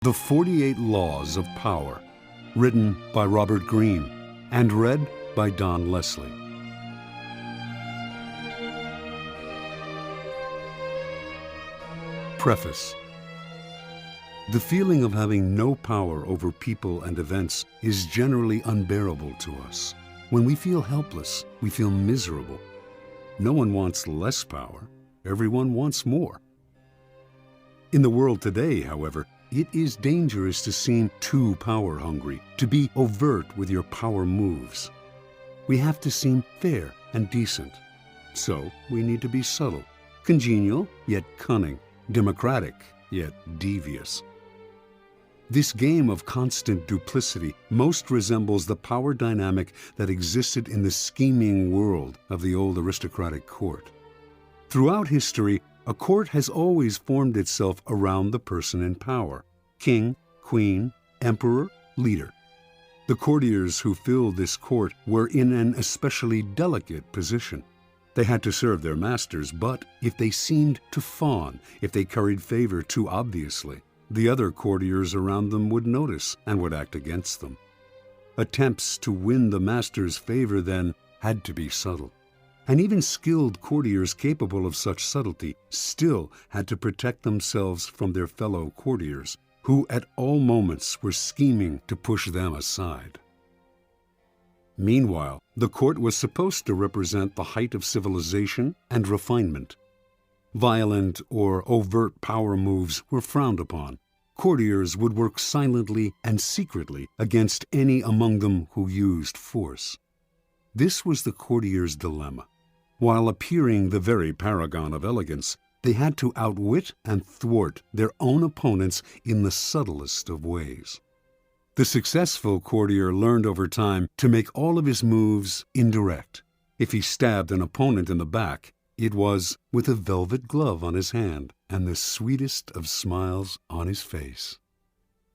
The 48 Laws of Power, written by Robert Greene and read by Don Leslie. Preface. The feeling of having no power over people and events is generally unbearable to us. When we feel helpless, we feel miserable. No one wants less power. Everyone wants more. In the world today, however, it is dangerous to seem too power-hungry, to be overt with your power moves. We have to seem fair and decent. So we need to be subtle, congenial yet cunning, democratic yet devious. This game of constant duplicity most resembles the power dynamic that existed in the scheming world of the old aristocratic court. Throughout history, a court has always formed itself around the person in power: king, queen, emperor, leader. The courtiers who filled this court were in an especially delicate position. They had to serve their masters, but if they seemed to fawn, if they curried favor too obviously, the other courtiers around them would notice and would act against them. Attempts to win the master's favor then had to be subtle. And even skilled courtiers capable of such subtlety still had to protect themselves from their fellow courtiers, who at all moments were scheming to push them aside. Meanwhile, the court was supposed to represent the height of civilization and refinement. Violent or overt power moves were frowned upon. Courtiers would work silently and secretly against any among them who used force. This was the courtier's dilemma. While appearing the very paragon of elegance, they had to outwit and thwart their own opponents in the subtlest of ways. The successful courtier learned over time to make all of his moves indirect. If he stabbed an opponent in the back, it was with a velvet glove on his hand and the sweetest of smiles on his face.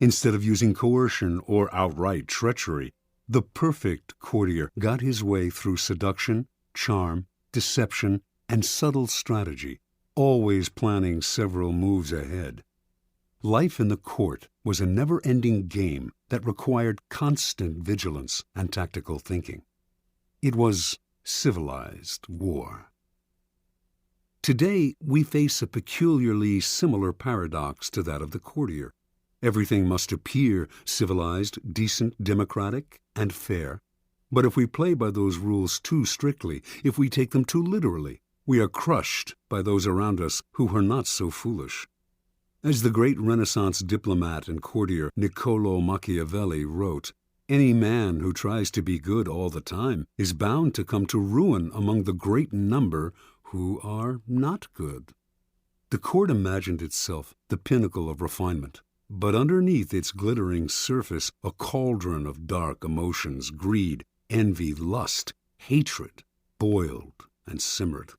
Instead of using coercion or outright treachery, the perfect courtier got his way through seduction, charm, deception, and subtle strategy, always planning several moves ahead. Life in the court was a never-ending game that required constant vigilance and tactical thinking. It was civilized war. Today, we face a peculiarly similar paradox to that of the courtier. Everything must appear civilized, decent, democratic, and fair. But if we play by those rules too strictly, if we take them too literally, we are crushed by those around us who are not so foolish. As the great Renaissance diplomat and courtier Niccolò Machiavelli wrote, "Any man who tries to be good all the time is bound to come to ruin among the great number who are not good." The court imagined itself the pinnacle of refinement, but underneath its glittering surface a cauldron of dark emotions, greed, envy, lust, hatred, boiled and simmered.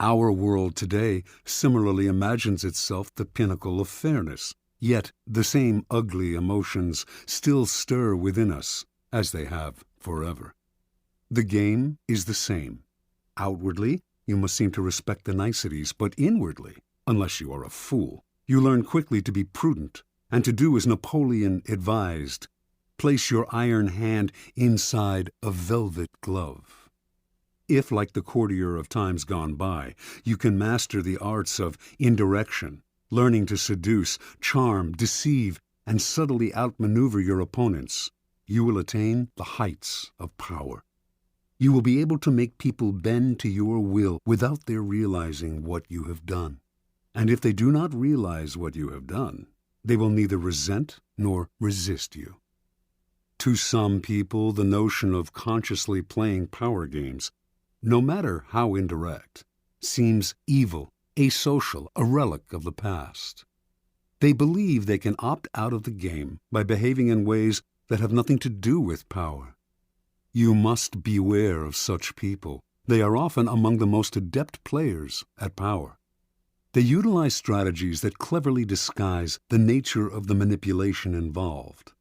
Our world today similarly imagines itself the pinnacle of fairness, yet the same ugly emotions still stir within us, as they have forever. The game is the same. Outwardly, you must seem to respect the niceties, but inwardly, unless you are a fool, you learn quickly to be prudent and to do as Napoleon advised: place your iron hand inside a velvet glove. If, like the courtier of times gone by, you can master the arts of indirection, learning to seduce, charm, deceive, and subtly outmaneuver your opponents, you will attain the heights of power. You will be able to make people bend to your will without their realizing what you have done. And if they do not realize what you have done, they will neither resent nor resist you. To some people, the notion of consciously playing power games, no matter how indirect, seems evil, asocial, a relic of the past. They believe they can opt out of the game by behaving in ways that have nothing to do with power. You must beware of such people. They are often among the most adept players at power. They utilize strategies that cleverly disguise the nature of the manipulation involved.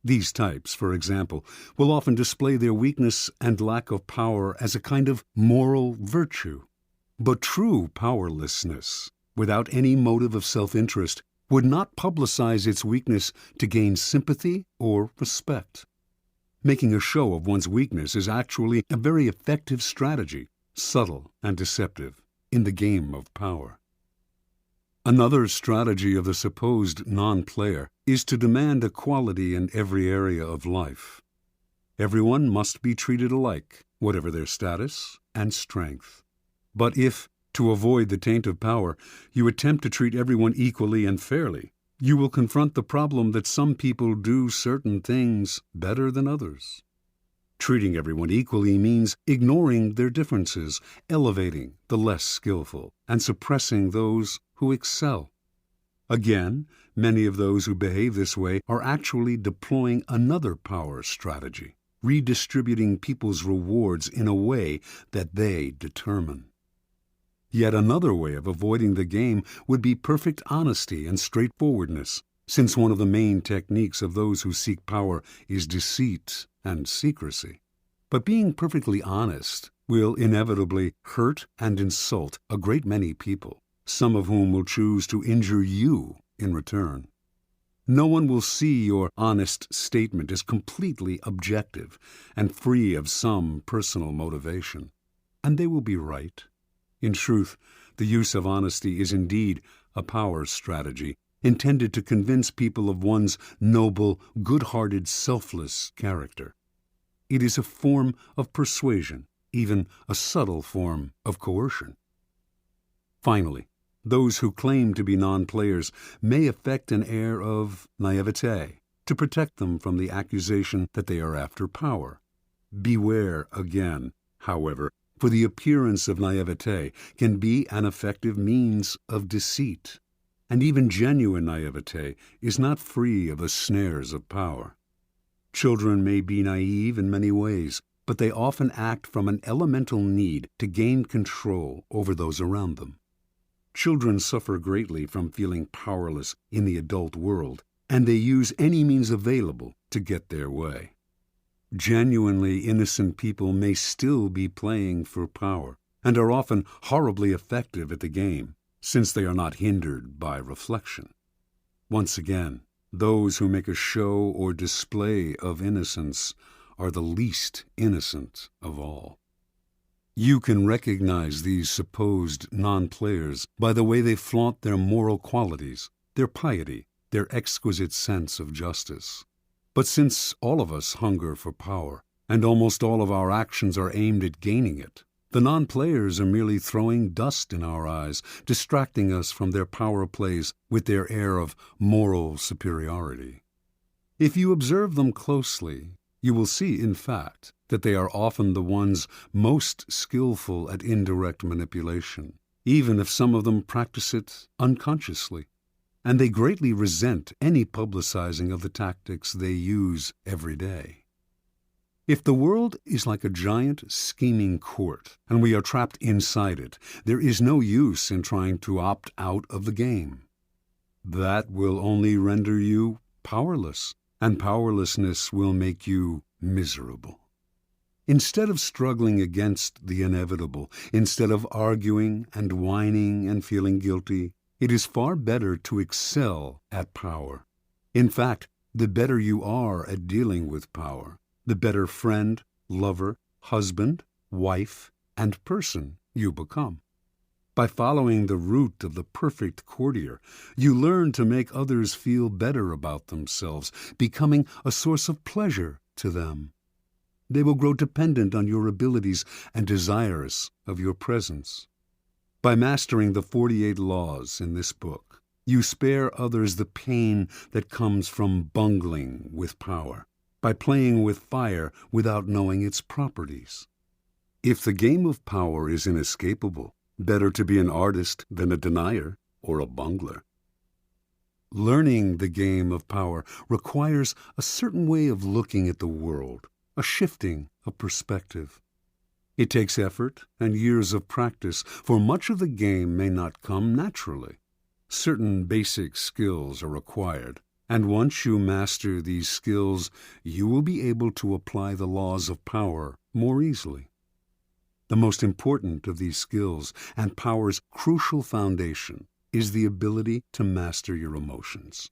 These types, for example, will often display their weakness and lack of power as a kind of moral virtue. But true powerlessness, without any motive of self-interest, would not publicize its weakness to gain sympathy or respect. Making a show of one's weakness is actually a very effective strategy, subtle and deceptive, in the game of power. Another strategy of the supposed non-player is to demand equality in every area of life. Everyone must be treated alike, whatever their status and strength. But if, to avoid the taint of power, you attempt to treat everyone equally and fairly, you will confront the problem that some people do certain things better than others. Treating everyone equally means ignoring their differences, elevating the less skillful, and suppressing those who excel. Again, many of those who behave this way are actually deploying another power strategy, redistributing people's rewards in a way that they determine. Yet another way of avoiding the game would be perfect honesty and straightforwardness, since one of the main techniques of those who seek power is deceit and secrecy. But being perfectly honest will inevitably hurt and insult a great many people, some of whom will choose to injure you in return. No one will see your honest statement as completely objective and free of some personal motivation. And they will be right. In truth, the use of honesty is indeed a power strategy intended to convince people of one's noble, good-hearted, selfless character. It is a form of persuasion, even a subtle form of coercion. Finally, those who claim to be non-players may affect an air of naivete to protect them from the accusation that they are after power. Beware again, however, for the appearance of naivete can be an effective means of deceit, and even genuine naivete is not free of the snares of power. Children may be naive in many ways, but they often act from an elemental need to gain control over those around them. Children suffer greatly from feeling powerless in the adult world, and they use any means available to get their way. Genuinely innocent people may still be playing for power, and are often horribly effective at the game, since they are not hindered by reflection. Once again, those who make a show or display of innocence are the least innocent of all. You can recognize these supposed non-players by the way they flaunt their moral qualities, their piety, their exquisite sense of justice. But since all of us hunger for power, and almost all of our actions are aimed at gaining it, the non-players are merely throwing dust in our eyes, distracting us from their power plays with their air of moral superiority. If you observe them closely, you will see, in fact, that they are often the ones most skillful at indirect manipulation, even if some of them practice it unconsciously. And they greatly resent any publicizing of the tactics they use every day. If the world is like a giant scheming court, and we are trapped inside it, there is no use in trying to opt out of the game. That will only render you powerless, and powerlessness will make you miserable. Instead of struggling against the inevitable, instead of arguing and whining and feeling guilty, it is far better to excel at power. In fact, the better you are at dealing with power, the better friend, lover, husband, wife, and person you become. By following the route of the perfect courtier, you learn to make others feel better about themselves, becoming a source of pleasure to them. They will grow dependent on your abilities and desirous of your presence. By mastering the 48 laws in this book, you spare others the pain that comes from bungling with power, by playing with fire without knowing its properties. If the game of power is inescapable, better to be an artist than a denier or a bungler. Learning the game of power requires a certain way of looking at the world, a shifting of perspective. It takes effort and years of practice, for much of the game may not come naturally. Certain basic skills are required, and once you master these skills, you will be able to apply the laws of power more easily. The most important of these skills, and power's crucial foundation, is the ability to master your emotions.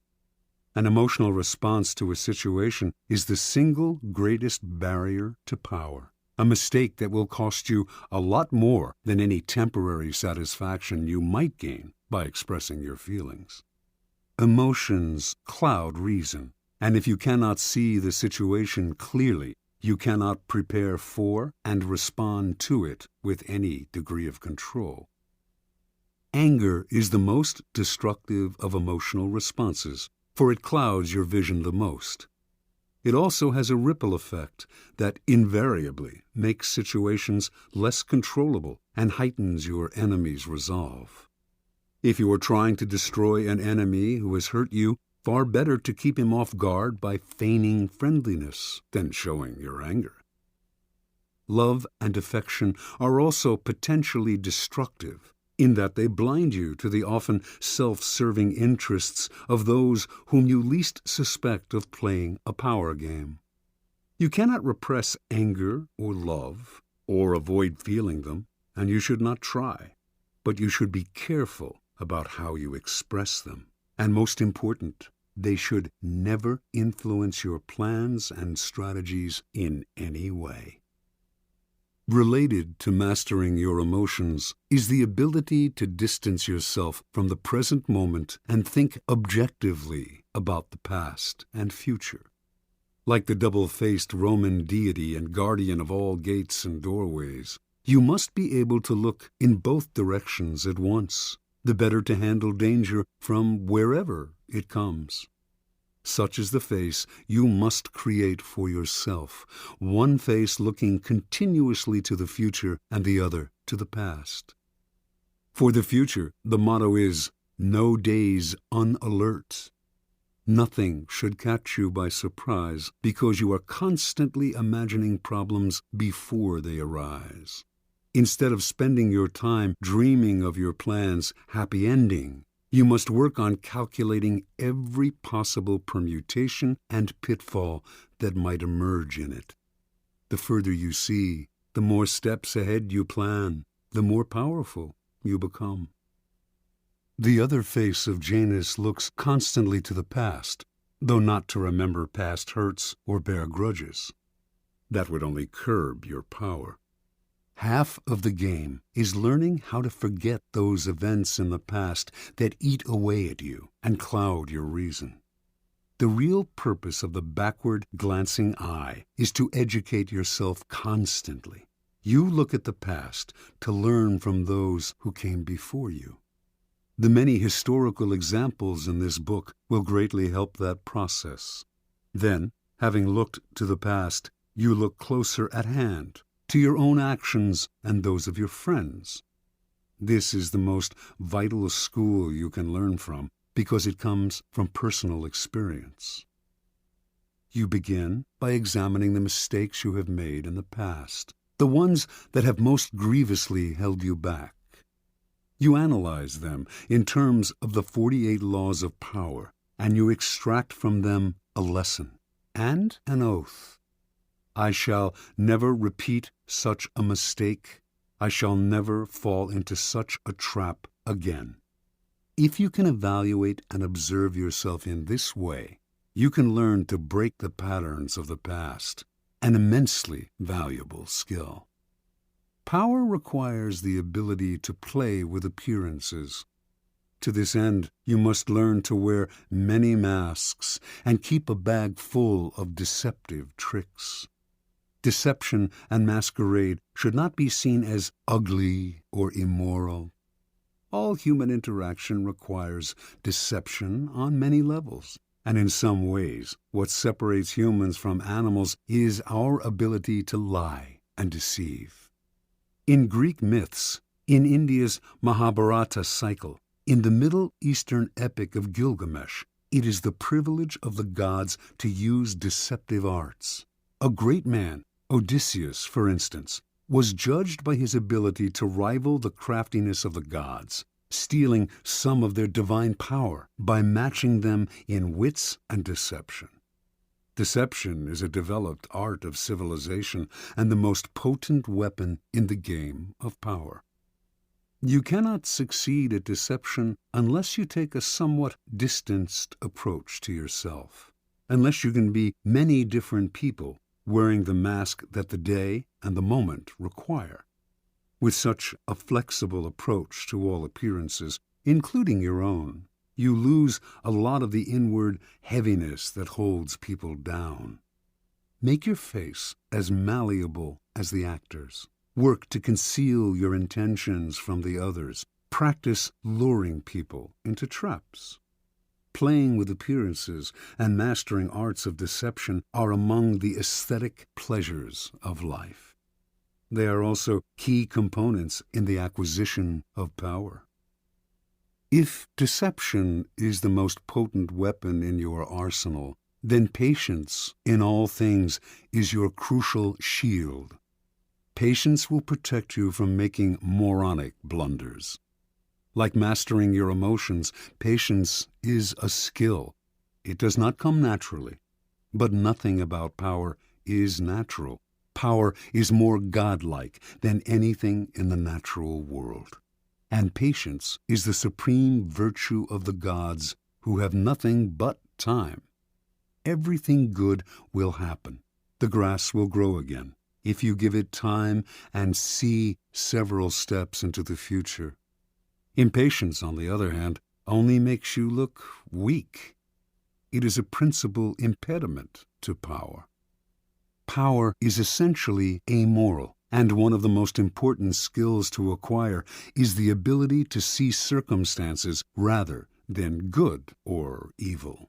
An emotional response to a situation is the single greatest barrier to power, a mistake that will cost you a lot more than any temporary satisfaction you might gain by expressing your feelings. Emotions cloud reason, and if you cannot see the situation clearly, you cannot prepare for and respond to it with any degree of control. Anger is the most destructive of emotional responses, for it clouds your vision the most. It also has a ripple effect that invariably makes situations less controllable and heightens your enemy's resolve. If you are trying to destroy an enemy who has hurt you, far better to keep him off guard by feigning friendliness than showing your anger. Love and affection are also potentially destructive in that they blind you to the often self-serving interests of those whom you least suspect of playing a power game. You cannot repress anger or love, or avoid feeling them, and you should not try. But you should be careful about how you express them. And most important, they should never influence your plans and strategies in any way. Related to mastering your emotions is the ability to distance yourself from the present moment and think objectively about the past and future. Like the double-faced Roman deity and guardian of all gates and doorways, you must be able to look in both directions at once, the better to handle danger from wherever it comes. Such is the face you must create for yourself, one face looking continuously to the future and the other to the past. For the future, the motto is, no days unalert. Nothing should catch you by surprise because you are constantly imagining problems before they arise. Instead of spending your time dreaming of your plan's happy ending, you must work on calculating every possible permutation and pitfall that might emerge in it. The further you see, the more steps ahead you plan, the more powerful you become. The other face of Janus looks constantly to the past, though not to remember past hurts or bear grudges. That would only curb your power. Half of the game is learning how to forget those events in the past that eat away at you and cloud your reason. The real purpose of the backward glancing eye is to educate yourself constantly. You look at the past to learn from those who came before you. The many historical examples in this book will greatly help that process. Then, having looked to the past, you look closer at hand, to your own actions and those of your friends. This is the most vital school you can learn from because it comes from personal experience. You begin by examining the mistakes you have made in the past, the ones that have most grievously held you back. You analyze them in terms of the 48 laws of power, and you extract from them a lesson and an oath. I shall never repeat such a mistake. I shall never fall into such a trap again. If you can evaluate and observe yourself in this way, you can learn to break the patterns of the past, an immensely valuable skill. Power requires the ability to play with appearances. To this end, you must learn to wear many masks and keep a bag full of deceptive tricks. Deception and masquerade should not be seen as ugly or immoral. All human interaction requires deception on many levels, and in some ways, what separates humans from animals is our ability to lie and deceive. In Greek myths, in India's Mahabharata cycle, in the Middle Eastern epic of Gilgamesh, it is the privilege of the gods to use deceptive arts. A great man, Odysseus, for instance, was judged by his ability to rival the craftiness of the gods, stealing some of their divine power by matching them in wits and deception. Deception is a developed art of civilization and the most potent weapon in the game of power. You cannot succeed at deception unless you take a somewhat distanced approach to yourself, unless you can be many different people wearing the mask that the day and the moment require. With such a flexible approach to all appearances, including your own, you lose a lot of the inward heaviness that holds people down. Make your face as malleable as the actor's. Work to conceal your intentions from the others. Practice luring people into traps. Playing with appearances and mastering arts of deception are among the aesthetic pleasures of life. They are also key components in the acquisition of power. If deception is the most potent weapon in your arsenal, then patience in all things is your crucial shield. Patience will protect you from making moronic blunders. Like mastering your emotions, patience is a skill. It does not come naturally. But nothing about power is natural. Power is more godlike than anything in the natural world. And patience is the supreme virtue of the gods, who have nothing but time. Everything good will happen. The grass will grow again, if you give it time and see several steps into the future. Impatience, on the other hand, only makes you look weak. It is a principal impediment to power. Power is essentially amoral, and one of the most important skills to acquire is the ability to see circumstances rather than good or evil.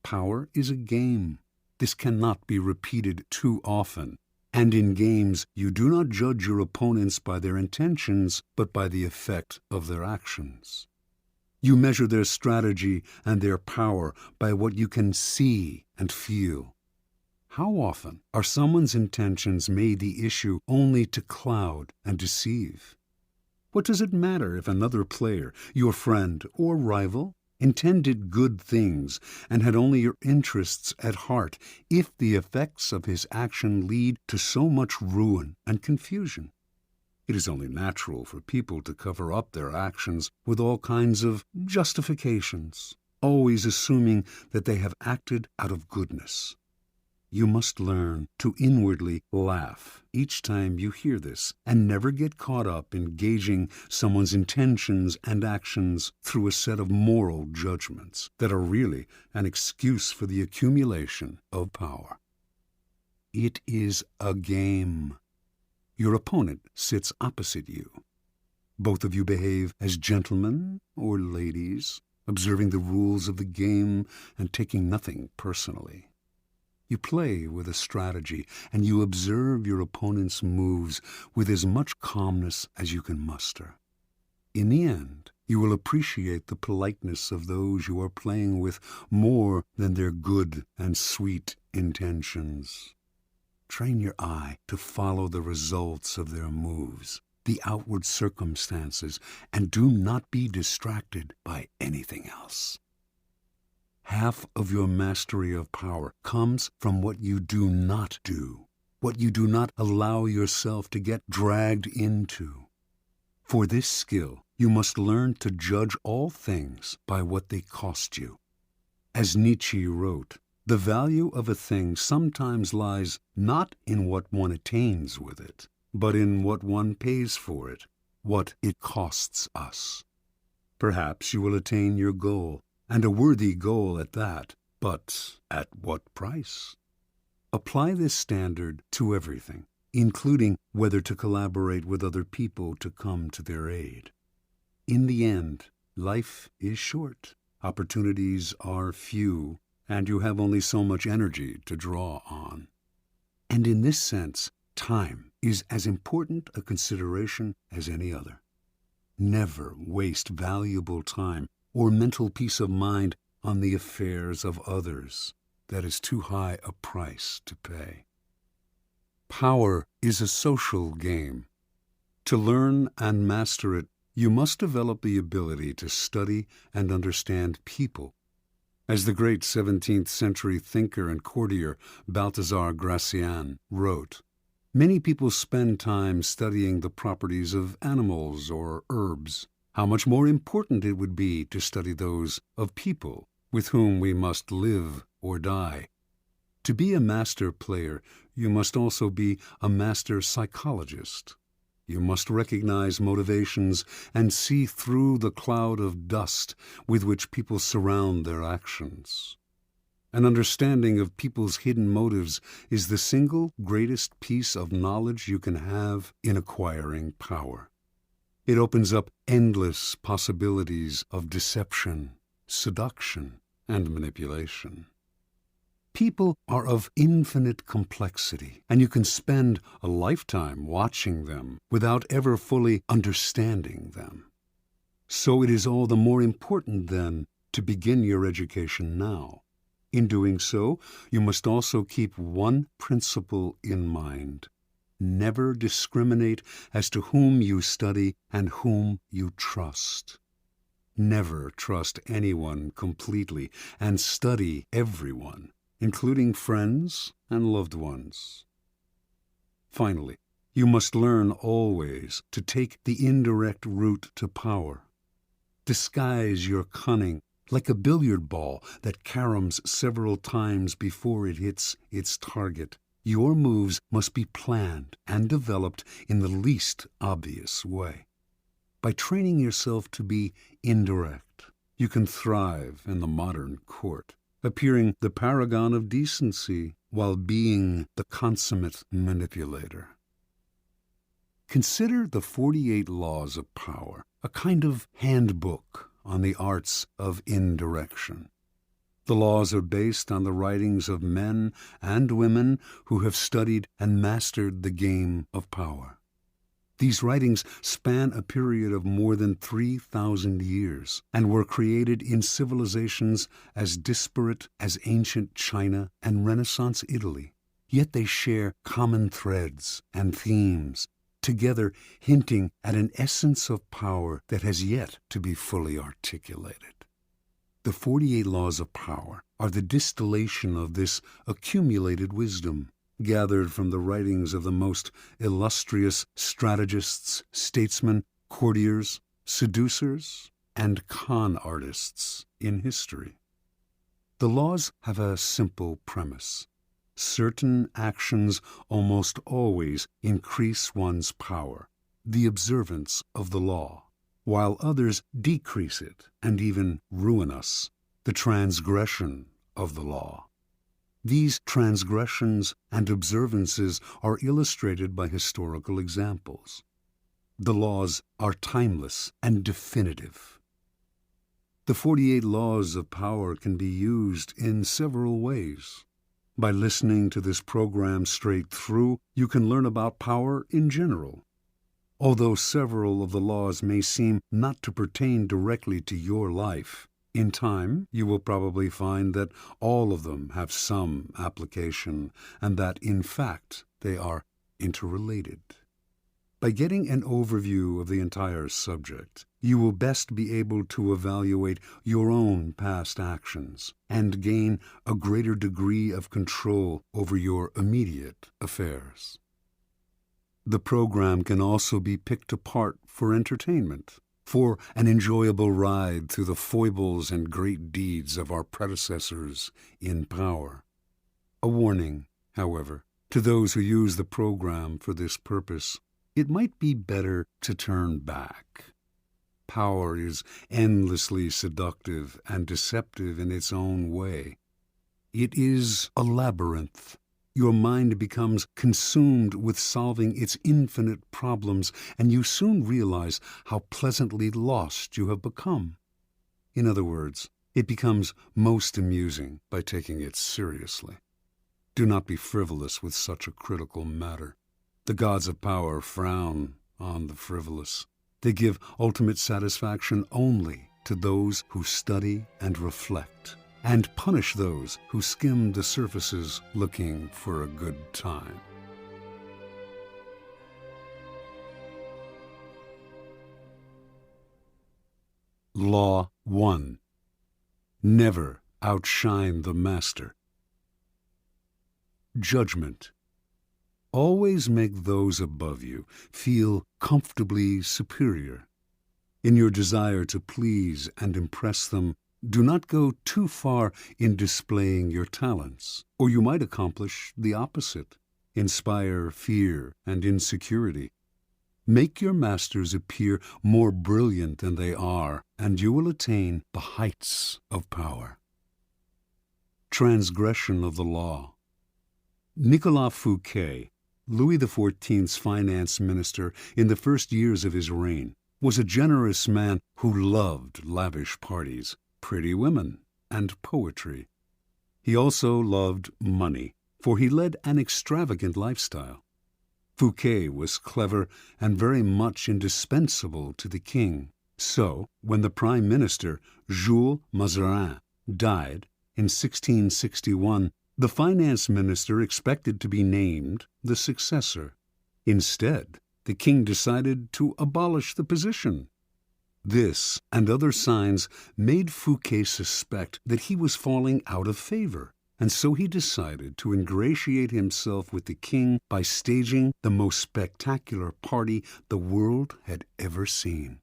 Power is a game. This cannot be repeated too often. And in games, you do not judge your opponents by their intentions, but by the effect of their actions. You measure their strategy and their power by what you can see and feel. How often are someone's intentions made the issue only to cloud and deceive? What does it matter if another player, your friend or rival, intended good things and had only your interests at heart, if the effects of his action lead to so much ruin and confusion? It is only natural for people to cover up their actions with all kinds of justifications, always assuming that they have acted out of goodness. You must learn to inwardly laugh each time you hear this, and never get caught up in gauging someone's intentions and actions through a set of moral judgments that are really an excuse for the accumulation of power. It is a game. Your opponent sits opposite you. Both of you behave as gentlemen or ladies, observing the rules of the game and taking nothing personally. You play with a strategy, and you observe your opponent's moves with as much calmness as you can muster. In the end, you will appreciate the politeness of those you are playing with more than their good and sweet intentions. Train your eye to follow the results of their moves, the outward circumstances, and do not be distracted by anything else. Half of your mastery of power comes from what you do not do, what you do not allow yourself to get dragged into. For this skill, you must learn to judge all things by what they cost you. As Nietzsche wrote, the value of a thing sometimes lies not in what one attains with it, but in what one pays for it, what it costs us. Perhaps you will attain your goal, and a worthy goal at that, but at what price? Apply this standard to everything, including whether to collaborate with other people to come to their aid. In the end, life is short, opportunities are few, and you have only so much energy to draw on. And in this sense, time is as important a consideration as any other. Never waste valuable time or mental peace of mind on the affairs of others. That is too high a price to pay. Power is a social game. To learn and master it, you must develop the ability to study and understand people. As the great 17th century thinker and courtier Balthazar Gracian wrote, Many people spend time studying the properties of animals or herbs. How much more important it would be to study those of people with whom we must live or die. To be a master player, you must also be a master psychologist. You must recognize motivations and see through the cloud of dust with which people surround their actions. An understanding of people's hidden motives is the single greatest piece of knowledge you can have in acquiring power. It opens up endless possibilities of deception, seduction, and manipulation. People are of infinite complexity, and you can spend a lifetime watching them without ever fully understanding them. So it is all the more important, then, to begin your education now. In doing so, you must also keep one principle in mind. Never discriminate as to whom you study and whom you trust. Never trust anyone completely, and study everyone, including friends and loved ones. Finally, you must learn always to take the indirect route to power. Disguise your cunning like a billiard ball that caroms several times before it hits its target. Your moves must be planned and developed in the least obvious way. By training yourself to be indirect, you can thrive in the modern court, appearing the paragon of decency while being the consummate manipulator. Consider the 48 Laws of Power, a kind of handbook on the arts of indirection. The laws are based on the writings of men and women who have studied and mastered the game of power. These writings span a period of more than 3,000 years and were created in civilizations as disparate as ancient China and Renaissance Italy. Yet they share common threads and themes, together hinting at an essence of power that has yet to be fully articulated. The 48 Laws of Power are the distillation of this accumulated wisdom, gathered from the writings of the most illustrious strategists, statesmen, courtiers, seducers, and con artists in history. The laws have a simple premise. Certain actions almost always increase one's power, the observance of the law, while others decrease it and even ruin us, the transgression of the law. These transgressions and observances are illustrated by historical examples. The laws are timeless and definitive. The 48 Laws of Power can be used in several ways. By listening to this program straight through, you can learn about power in general. Although several of the laws may seem not to pertain directly to your life, in time you will probably find that all of them have some application and that, in fact, they are interrelated. By getting an overview of the entire subject, you will best be able to evaluate your own past actions and gain a greater degree of control over your immediate affairs. The program can also be picked apart for entertainment, for an enjoyable ride through the foibles and great deeds of our predecessors in power. A warning, however, to those who use the program for this purpose: it might be better to turn back. Power is endlessly seductive and deceptive in its own way. It is a labyrinth. Your mind becomes consumed with solving its infinite problems, and you soon realize how pleasantly lost you have become. In other words, it becomes most amusing by taking it seriously. Do not be frivolous with such a critical matter. The gods of power frown on the frivolous. They give ultimate satisfaction only to those who study and reflect, and punish those who skim the surfaces looking for a good time. Law 1. Never outshine the master. Judgment. always make those above you feel comfortably superior. In your desire to please and impress them, do not go too far in displaying your talents, or you might accomplish the opposite, inspire fear and insecurity. Make your masters appear more brilliant than they are, and you will attain the heights of power. Transgression of the law. Nicolas Fouquet, Louis XIV's finance minister in the first years of his reign, was a generous man who loved lavish parties, pretty women, and poetry. He also loved money, for he led an extravagant lifestyle. Fouquet was clever and very much indispensable to the king. So, when the prime minister, Jules Mazarin, died in 1661, the finance minister expected to be named the successor. Instead, the king decided to abolish the position. This and other signs made Fouquet suspect that he was falling out of favor, and so he decided to ingratiate himself with the king by staging the most spectacular party the world had ever seen.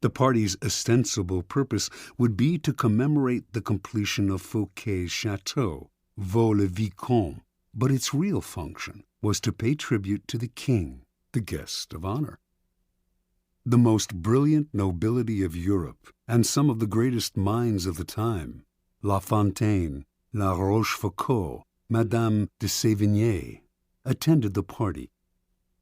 The party's ostensible purpose would be to commemorate the completion of Fouquet's chateau, Vaux-le-Vicomte, but its real function was to pay tribute to the king, the guest of honor. The most brilliant nobility of Europe and some of the greatest minds of the time, La Fontaine, La Rochefoucauld, Madame de Sévigné, attended the party.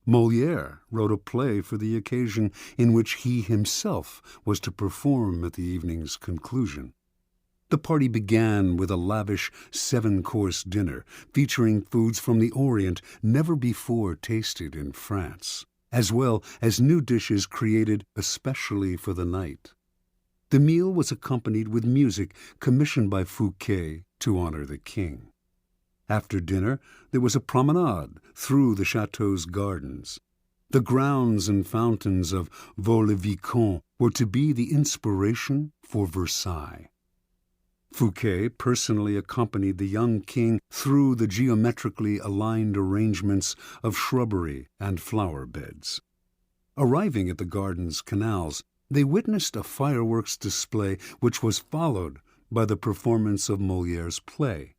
Molière wrote a play for the occasion in which he himself was to perform at the evening's conclusion. The party began with a lavish 7-course dinner featuring foods from the Orient never before tasted in France, as well as new dishes created especially for the night. The meal was accompanied with music commissioned by Fouquet to honor the king. After dinner, there was a promenade through the chateau's gardens. The grounds and fountains of Vaux-le-Vicomte were to be the inspiration for Versailles. Fouquet personally accompanied the young king through the geometrically aligned arrangements of shrubbery and flower beds. Arriving at the garden's canals, they witnessed a fireworks display which was followed by the performance of Molière's play.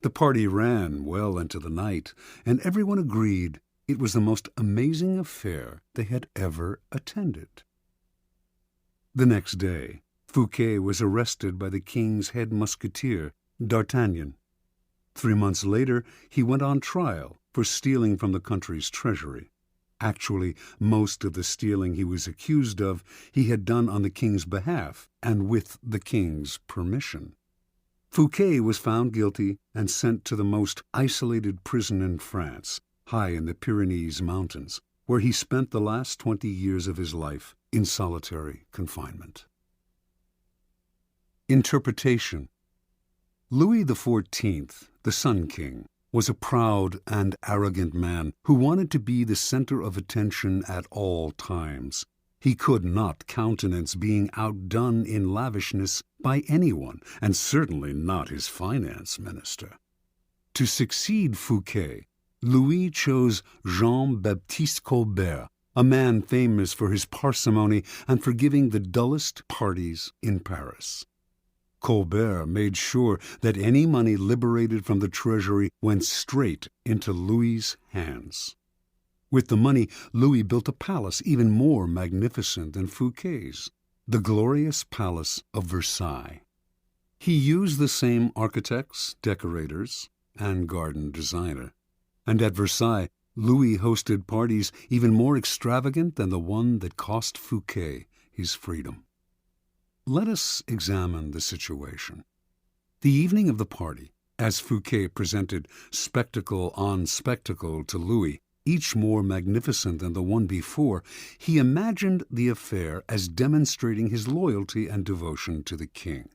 The party ran well into the night, and everyone agreed it was the most amazing affair they had ever attended. The next day, Fouquet was arrested by the king's head musketeer, D'Artagnan. 3 months later, he went on trial for stealing from the country's treasury. Actually, most of the stealing he was accused of he had done on the king's behalf and with the king's permission. Fouquet was found guilty and sent to the most isolated prison in France, high in the Pyrenees Mountains, where he spent the last 20 years of his life in solitary confinement. Interpretation. Louis XIV, the Sun King, was a proud and arrogant man who wanted to be the center of attention at all times. He could not countenance being outdone in lavishness by anyone, and certainly not his finance minister. To succeed Fouquet, Louis chose Jean-Baptiste Colbert, a man famous for his parsimony and for giving the dullest parties in Paris. Colbert made sure that any money liberated from the treasury went straight into Louis's hands. With the money, Louis built a palace even more magnificent than Fouquet's, the glorious Palace of Versailles. He used the same architects, decorators, and garden designer. And at Versailles, Louis hosted parties even more extravagant than the one that cost Fouquet his freedom. Let us examine the situation. The evening of the party, as Fouquet presented spectacle on spectacle to Louis, each more magnificent than the one before, he imagined the affair as demonstrating his loyalty and devotion to the king.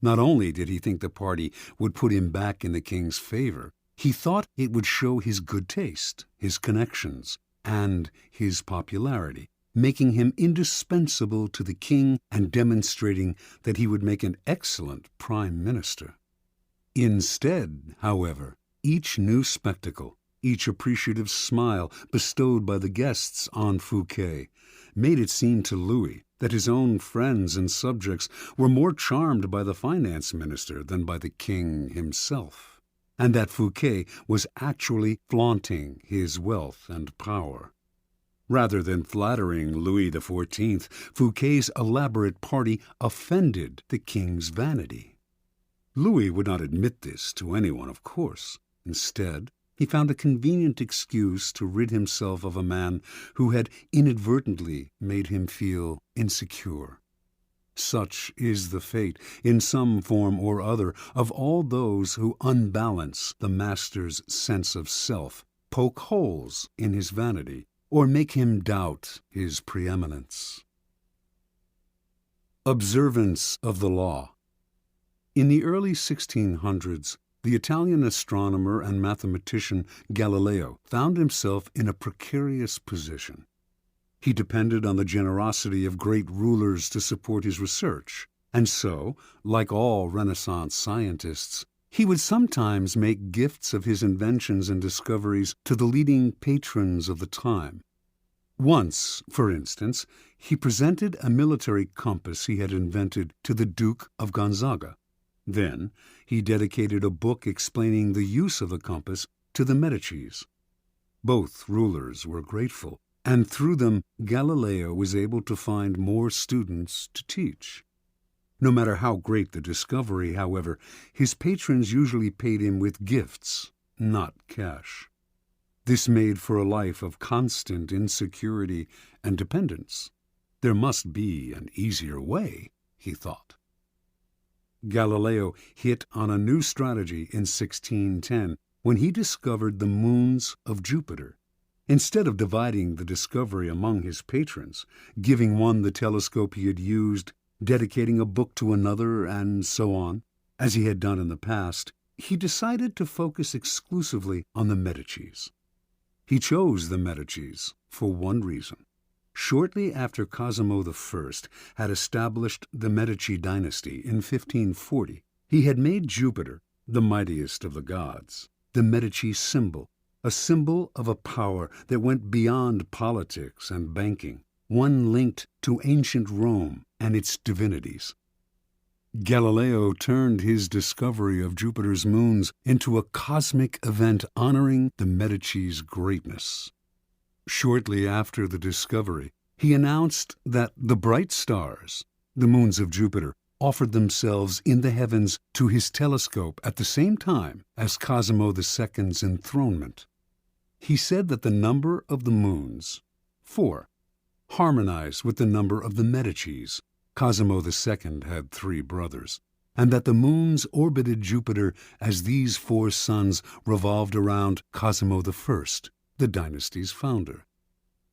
Not only did he think the party would put him back in the king's favor, he thought it would show his good taste, his connections, and his popularity, making him indispensable to the king and demonstrating that he would make an excellent prime minister. Instead, however, each new spectacle, Each appreciative smile bestowed by the guests on Fouquet made it seem to Louis that his own friends and subjects were more charmed by the finance minister than by the king himself, and that Fouquet was actually flaunting his wealth and power. Rather than flattering Louis XIV, Fouquet's elaborate party offended the king's vanity. Louis would not admit this to anyone, of course. Instead, he found a convenient excuse to rid himself of a man who had inadvertently made him feel insecure. Such is the fate, in some form or other, of all those who unbalance the master's sense of self, poke holes in his vanity, or make him doubt his preeminence. Observance of the law. In the early 1600s, the Italian astronomer and mathematician Galileo found himself in a precarious position. He depended on the generosity of great rulers to support his research, and so, like all Renaissance scientists, he would sometimes make gifts of his inventions and discoveries to the leading patrons of the time. Once, for instance, he presented a military compass he had invented to the Duke of Gonzaga. Then he dedicated a book explaining the use of the compass to the Medicis. Both rulers were grateful, and through them Galileo was able to find more students to teach. No matter how great the discovery, however, his patrons usually paid him with gifts, not cash. This made for a life of constant insecurity and dependence. There must be an easier way, he thought. Galileo hit on a new strategy in 1610 when he discovered the moons of Jupiter. Instead of dividing the discovery among his patrons, giving one the telescope he had used, dedicating a book to another, and so on, as he had done in the past, he decided to focus exclusively on the Medicis. He chose the Medicis for one reason. Shortly after Cosimo I had established the Medici dynasty in 1540, he had made Jupiter, the mightiest of the gods, the Medici symbol, a symbol of a power that went beyond politics and banking, one linked to ancient Rome and its divinities. Galileo turned his discovery of Jupiter's moons into a cosmic event honoring the Medici's greatness. Shortly after the discovery, he announced that the bright stars, the moons of Jupiter, offered themselves in the heavens to his telescope at the same time as Cosimo II's enthronement. He said that the number of the moons, 4, harmonized with the number of the Medicis. Cosimo II had 3 brothers, and that the moons orbited Jupiter as these 4 suns revolved around Cosimo I, the dynasty's founder.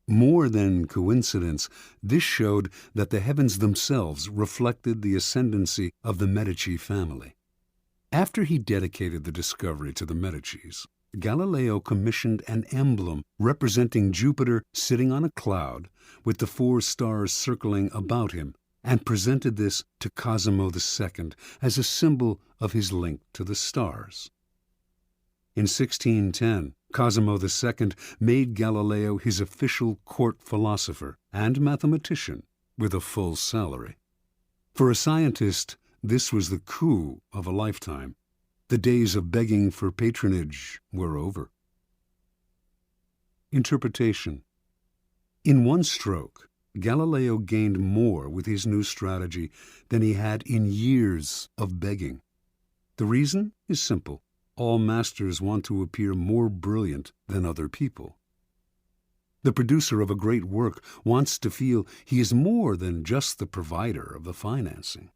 More than coincidence, this showed that the heavens themselves reflected the ascendancy of the Medici family. After he dedicated the discovery to the Medicis, Galileo commissioned an emblem representing Jupiter sitting on a cloud with the 4 stars circling about him, and presented this to Cosimo II as a symbol of his link to the stars. In 1610, Cosimo II made Galileo his official court philosopher and mathematician with a full salary. For a scientist, this was the coup of a lifetime. The days of begging for patronage were over. Interpretation. In one stroke, Galileo gained more with his new strategy than he had in years of begging. The reason is simple. All masters want to appear more brilliant than other people. The producer of a great work wants to feel he is more than just the provider of the financing.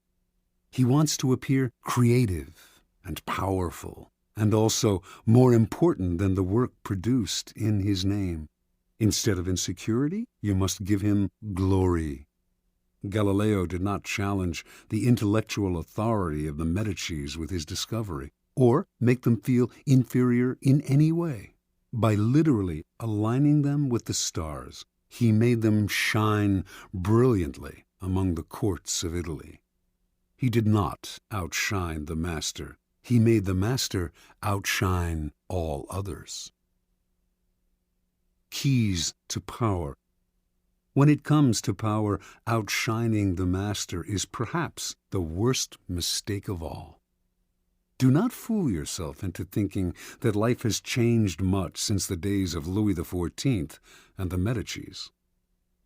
He wants to appear creative and powerful, and also more important than the work produced in his name. Instead of insecurity, you must give him glory. Galileo did not challenge the intellectual authority of the Medicis with his discovery, or make them feel inferior in any way. By literally aligning them with the stars, he made them shine brilliantly among the courts of Italy. He did not outshine the master. He made the master outshine all others. keys to power. When it comes to power, outshining the master is perhaps the worst mistake of all. Do not fool yourself into thinking that life has changed much since the days of Louis XIV and the Medicis.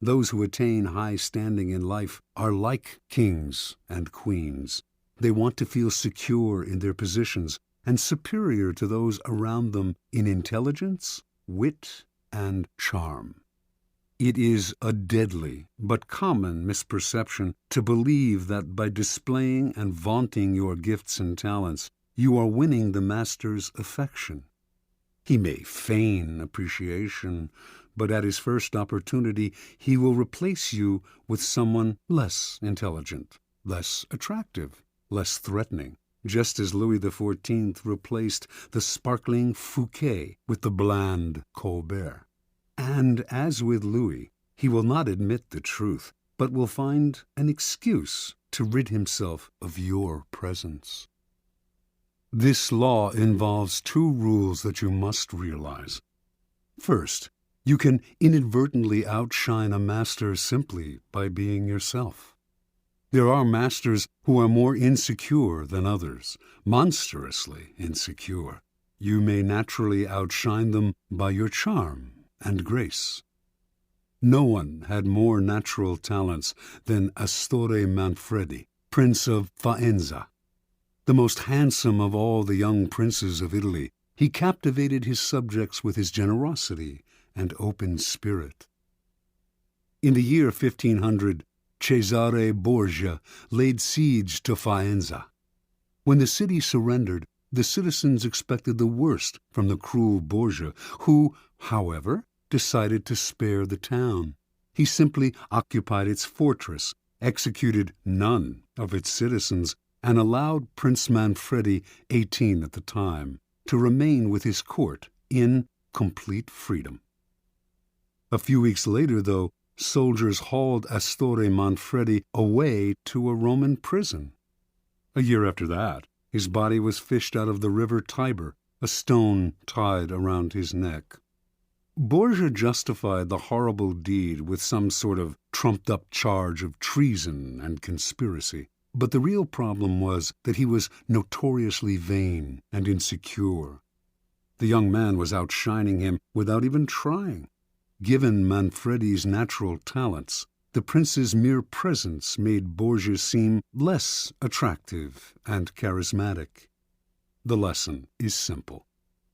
Those who attain high standing in life are like kings and queens. They want to feel secure in their positions and superior to those around them in intelligence, wit, and charm. It is a deadly but common misperception to believe that by displaying and vaunting your gifts and talents, you are winning the master's affection. He may feign appreciation, but at his first opportunity he will replace you with someone less intelligent, less attractive, less threatening, just as Louis XIV replaced the sparkling Fouquet with the bland Colbert. And as with Louis, he will not admit the truth, but will find an excuse to rid himself of your presence. This law involves two rules that you must realize. First, you can inadvertently outshine a master simply by being yourself. There are masters who are more insecure than others, monstrously insecure. You may naturally outshine them by your charm and grace. No one had more natural talents than Astorre Manfredi, Prince of Faenza. The most handsome of all the young princes of Italy, he captivated his subjects with his generosity and open spirit. In the year 1500, Cesare Borgia laid siege to Faenza. When the city surrendered, the citizens expected the worst from the cruel Borgia, who, however, decided to spare the town. He simply occupied its fortress, executed none of its citizens, and allowed Prince Manfredi, 18 at the time, to remain with his court in complete freedom. A few weeks later, though, soldiers hauled Astorre Manfredi away to a Roman prison. A year after that, his body was fished out of the river Tiber, a stone tied around his neck. Borgia justified the horrible deed with some sort of trumped-up charge of treason and conspiracy. But the real problem was that he was notoriously vain and insecure. The young man was outshining him without even trying. Given Manfredi's natural talents, the prince's mere presence made Borgia seem less attractive and charismatic. The lesson is simple.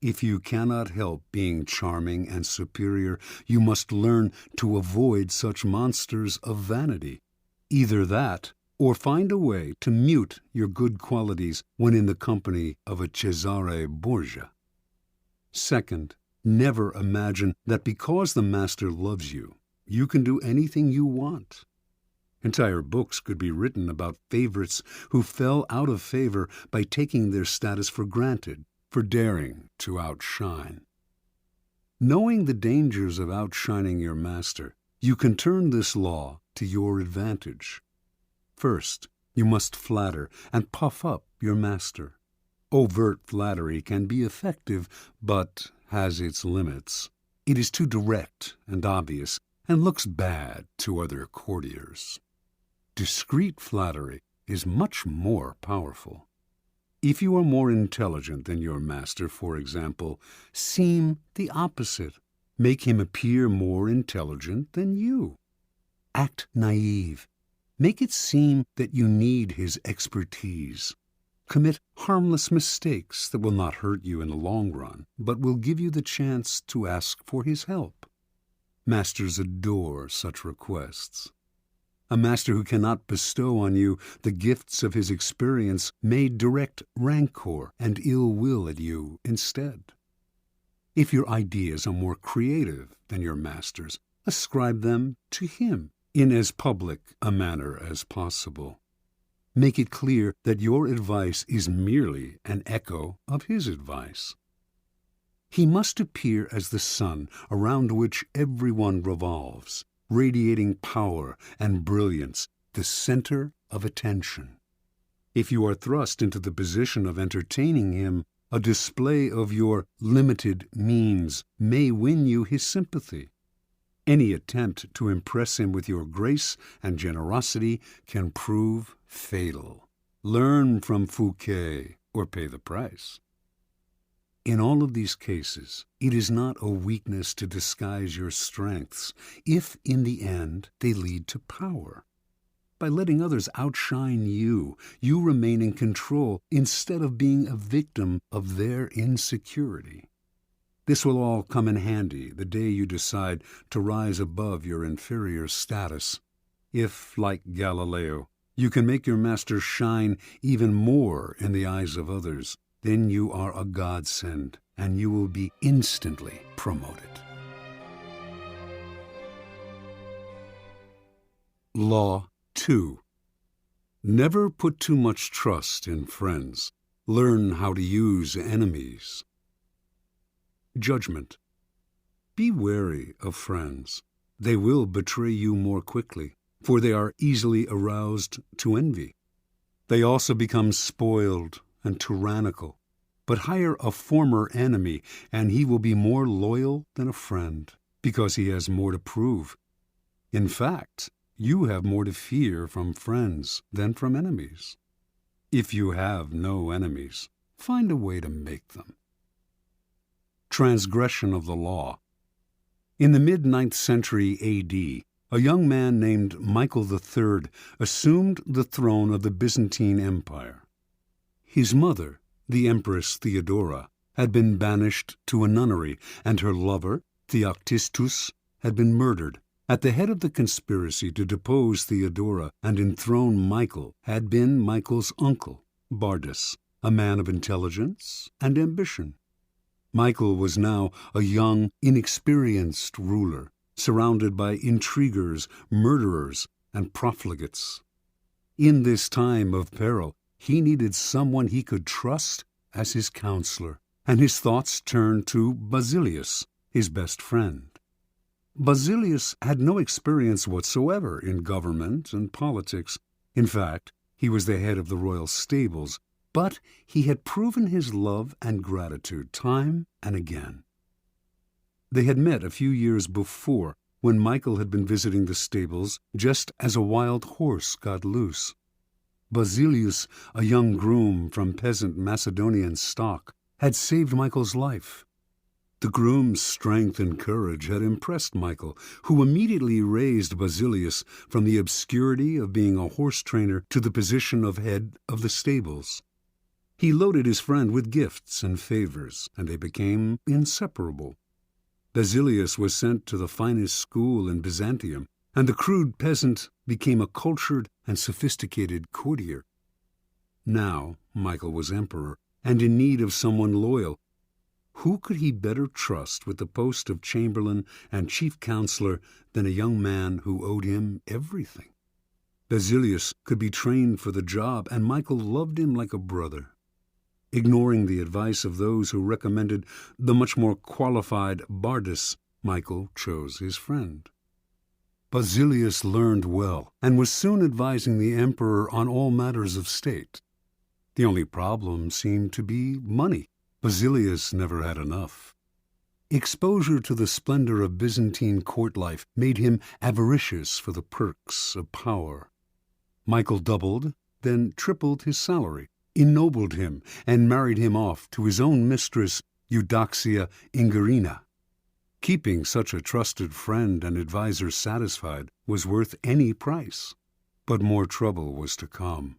If you cannot help being charming and superior, you must learn to avoid such monsters of vanity. Either that, or find a way to mute your good qualities when in the company of a Cesare Borgia. Second, never imagine that because the master loves you, you can do anything you want. Entire books could be written about favorites who fell out of favor by taking their status for granted, for daring to outshine. Knowing the dangers of outshining your master, you can turn this law to your advantage. First, you must flatter and puff up your master. Overt flattery can be effective, but has its limits. It is too direct and obvious, and looks bad to other courtiers. Discreet flattery is much more powerful. If you are more intelligent than your master, for example, seem the opposite. Make him appear more intelligent than you. Act naive. Make it seem that you need his expertise. Commit harmless mistakes that will not hurt you in the long run, but will give you the chance to ask for his help. Masters adore such requests. A master who cannot bestow on you the gifts of his experience may direct rancor and ill will at you instead. If your ideas are more creative than your master's, ascribe them to him in as public a manner as possible. Make it clear that your advice is merely an echo of his advice. He must appear as the sun around which everyone revolves, radiating power and brilliance, the center of attention. If you are thrust into the position of entertaining him, A display of your limited means may win you his sympathy. Any attempt to impress him with your grace and generosity can prove fatal. Learn from Fouquet or pay the price. In all of these cases, it is not a weakness to disguise your strengths if, in the end, they lead to power. By letting others outshine you, you remain in control instead of being a victim of their insecurity. This will all come in handy the day you decide to rise above your inferior status. If, like Galileo, you can make your master shine even more in the eyes of others, then you are a godsend, and you will be instantly promoted. Law 2. Never put too much trust in friends. Learn how to use enemies. Judgment. Be wary of friends. They will betray you more quickly, for they are easily aroused to envy. They also become spoiled and tyrannical. But hire a former enemy, and he will be more loyal than a friend, because he has more to prove. In fact, you have more to fear from friends than from enemies. If you have no enemies, find a way to make them. Transgression of the law. In the mid-9th century A.D., a young man named Michael III assumed the throne of the Byzantine Empire. His mother, the Empress Theodora, had been banished to a nunnery, and her lover, Theoctistus, had been murdered. At the head of the conspiracy to depose Theodora and enthrone Michael had been Michael's uncle, Bardas, a man of intelligence and ambition. Michael was now a young, inexperienced ruler, surrounded by intriguers, murderers, and profligates. In this time of peril, he needed someone he could trust as his counselor, and his thoughts turned to Basilius, his best friend. Basilius had no experience whatsoever in government and politics. In fact, he was the head of the royal stables, but he had proven his love and gratitude time and again. They had met a few years before, when Michael had been visiting the stables just as a wild horse got loose. Basilius, a young groom from peasant Macedonian stock, had saved Michael's life. The groom's strength and courage had impressed Michael, who immediately raised Basilius from the obscurity of being a horse trainer to the position of head of the stables. He loaded his friend with gifts and favors, and they became inseparable. Basilius was sent to the finest school in Byzantium, and the crude peasant became a cultured and sophisticated courtier. Now Michael was emperor, and in need of someone loyal. Who could he better trust with the post of chamberlain and chief counselor than a young man who owed him everything? Basilius could be trained for the job, and Michael loved him like a brother. Ignoring the advice of those who recommended the much more qualified Bardas, Michael chose his friend. Basilius learned well, and was soon advising the emperor on all matters of state. The only problem seemed to be money. Basilius never had enough. Exposure to the splendor of Byzantine court life made him avaricious for the perks of power. Michael doubled, then tripled his salary, ennobled him, and married him off to his own mistress, Eudoxia Ingerina. Keeping such a trusted friend and adviser satisfied was worth any price. But more trouble was to come.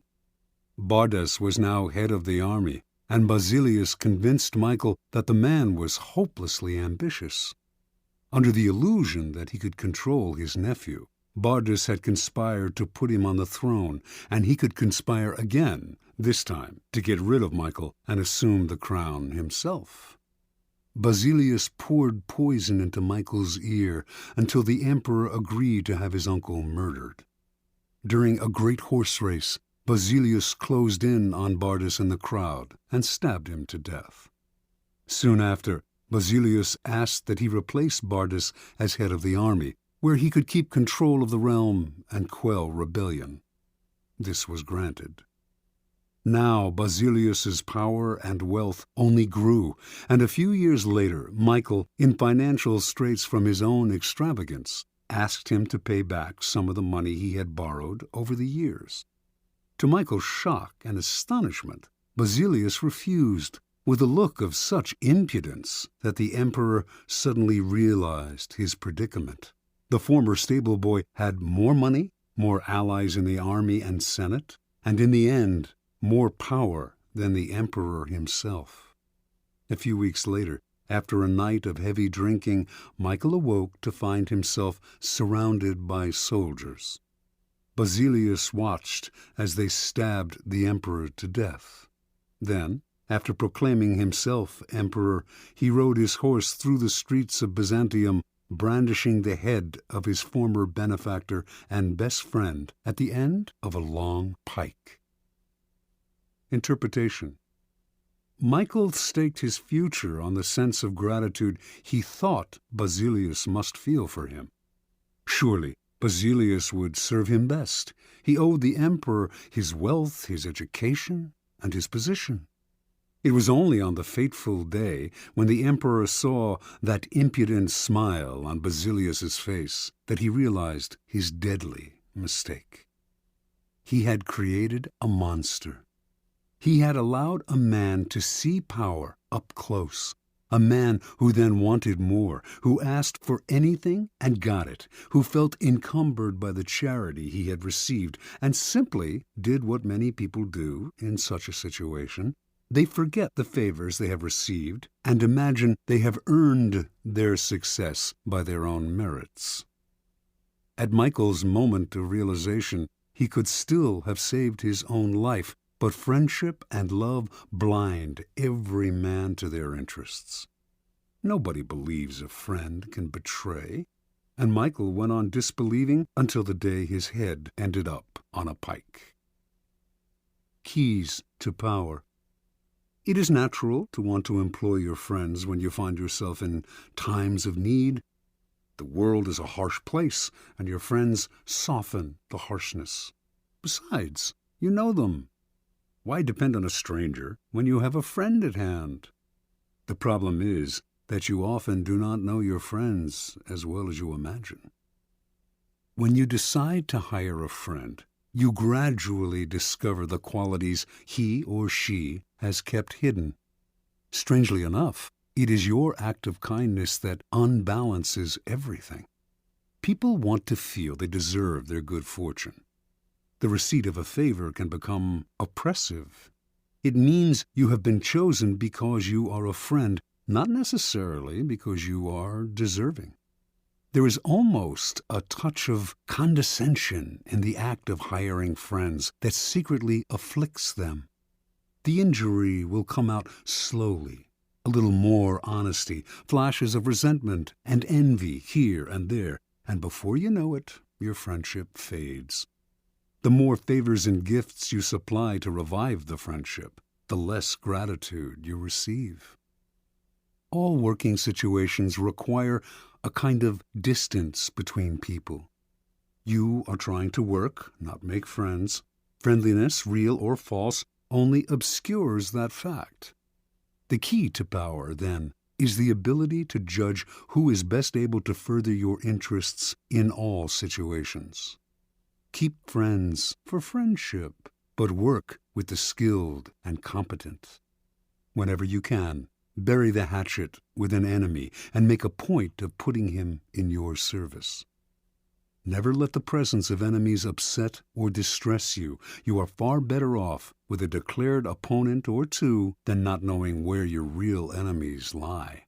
Bardas was now head of the army, and Basilius convinced Michael that the man was hopelessly ambitious. Under the illusion that he could control his nephew, Bardas had conspired to put him on the throne, and he could conspire again, this time to get rid of Michael and assume the crown himself. Basilius poured poison into Michael's ear until the emperor agreed to have his uncle murdered. During a great horse race, Basilius closed in on Bardas in the crowd and stabbed him to death. Soon after, Basilius asked that he replace Bardas as head of the army, where he could keep control of the realm and quell rebellion. This was granted. Now Basilius's power and wealth only grew, and a few years later Michael, in financial straits from his own extravagance, asked him to pay back some of the money he had borrowed over the years. To Michael's shock and astonishment, Basilius refused, with a look of such impudence that the emperor suddenly realized his predicament. The former stable boy had more money, more allies in the army and senate, and in the end, more power than the emperor himself. A few weeks later, after a night of heavy drinking, Michael awoke to find himself surrounded by soldiers. Basilius watched as they stabbed the emperor to death. Then, after proclaiming himself emperor, he rode his horse through the streets of Byzantium, brandishing the head of his former benefactor and best friend at the end of a long pike. Interpretation. Michael staked his future on the sense of gratitude he thought Basilius must feel for him. Surely Basilius would serve him best. He owed the emperor his wealth, his education, and his position. It was only on the fateful day when the emperor saw that impudent smile on Basilius's face that he realized his deadly mistake. He had created a monster. He had allowed a man to see power up close, a man who then wanted more, who asked for anything and got it, who felt encumbered by the charity he had received, and simply did what many people do in such a situation. They forget the favors they have received and imagine they have earned their success by their own merits. At Michael's moment of realization, he could still have saved his own life, but friendship and love blind every man to their interests. Nobody believes a friend can betray, and Michael went on disbelieving until the day his head ended up on a pike. Keys to power. It is natural to want to employ your friends when you find yourself in times of need. The world is a harsh place, and your friends soften the harshness. Besides, you know them. Why depend on a stranger when you have a friend at hand? The problem is that you often do not know your friends as well as you imagine. When you decide to hire a friend, you gradually discover the qualities he or she has kept hidden. Strangely enough, it is your act of kindness that unbalances everything. People want to feel they deserve their good fortune. The receipt of a favor can become oppressive. It means you have been chosen because you are a friend, not necessarily because you are deserving. There is almost a touch of condescension in the act of hiring friends that secretly afflicts them. The injury will come out slowly, a little more honesty, flashes of resentment and envy here and there, and before you know it, your friendship fades. The more favors and gifts you supply to revive the friendship, the less gratitude you receive. All working situations require a kind of distance between people. You are trying to work, not make friends. Friendliness, real or false, only obscures that fact. The key to power, then, is the ability to judge who is best able to further your interests in all situations. Keep friends for friendship, but work with the skilled and competent. Whenever you can, bury the hatchet with an enemy and make a point of putting him in your service. Never let the presence of enemies upset or distress you. You are far better off with a declared opponent or two than not knowing where your real enemies lie.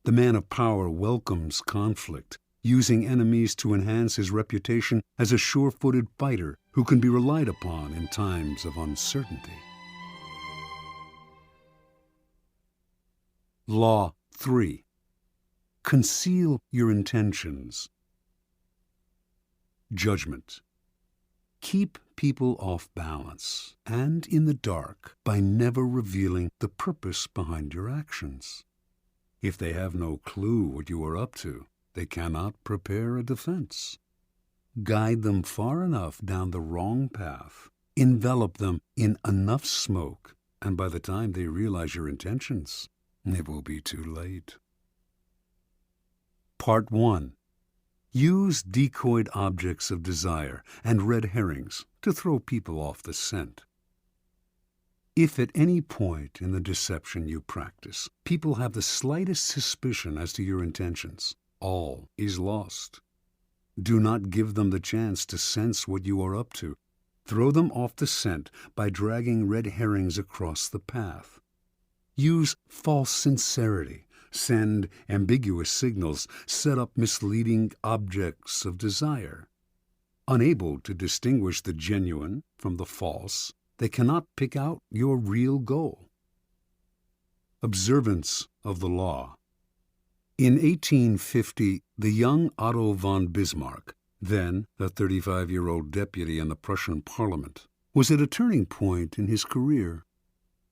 The man of power welcomes conflict, using enemies to enhance his reputation as a sure-footed fighter who can be relied upon in times of uncertainty. Law 3. Conceal your intentions. Judgment. Keep people off balance and in the dark by never revealing the purpose behind your actions. If they have no clue what you are up to, they cannot prepare a defense. Guide them far enough down the wrong path Envelop them in enough smoke, and by the time they realize your intentions, it will be too late. Part 1. Use decoyed objects of desire and red herrings to throw people off the scent. If at any point in the deception you practice, people have the slightest suspicion as to your intentions, all is lost. Do not give them the chance to sense what you are up to. Throw them off the scent by dragging red herrings across the path. Use false sincerity, send ambiguous signals, set up misleading objects of desire. Unable to distinguish the genuine from the false, they cannot pick out your real goal. Observance of the law. In 1850, the young Otto von Bismarck, then a 35-year-old deputy in the Prussian Parliament, was at a turning point in his career.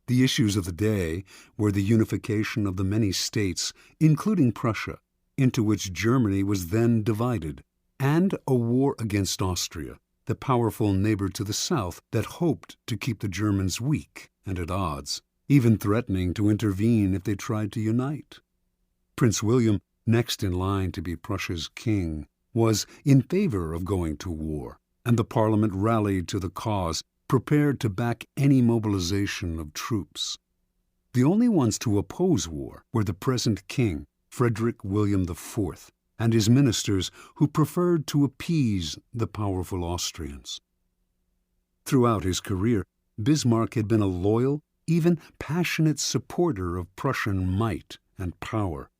The issues of the day were the unification of the many states, including Prussia, into which Germany was then divided, and a war against Austria, the powerful neighbor to the south that hoped to keep the Germans weak and at odds, even threatening to intervene if they tried to unite. Prince William, next in line to be Prussia's king, was in favor of going to war, and the Parliament rallied to the cause, prepared to back any mobilization of troops. The only ones to oppose war were the present king, Frederick William IV, and his ministers, who preferred to appease the powerful Austrians. Throughout his career, Bismarck had been a loyal, even passionate supporter of Prussian might and power.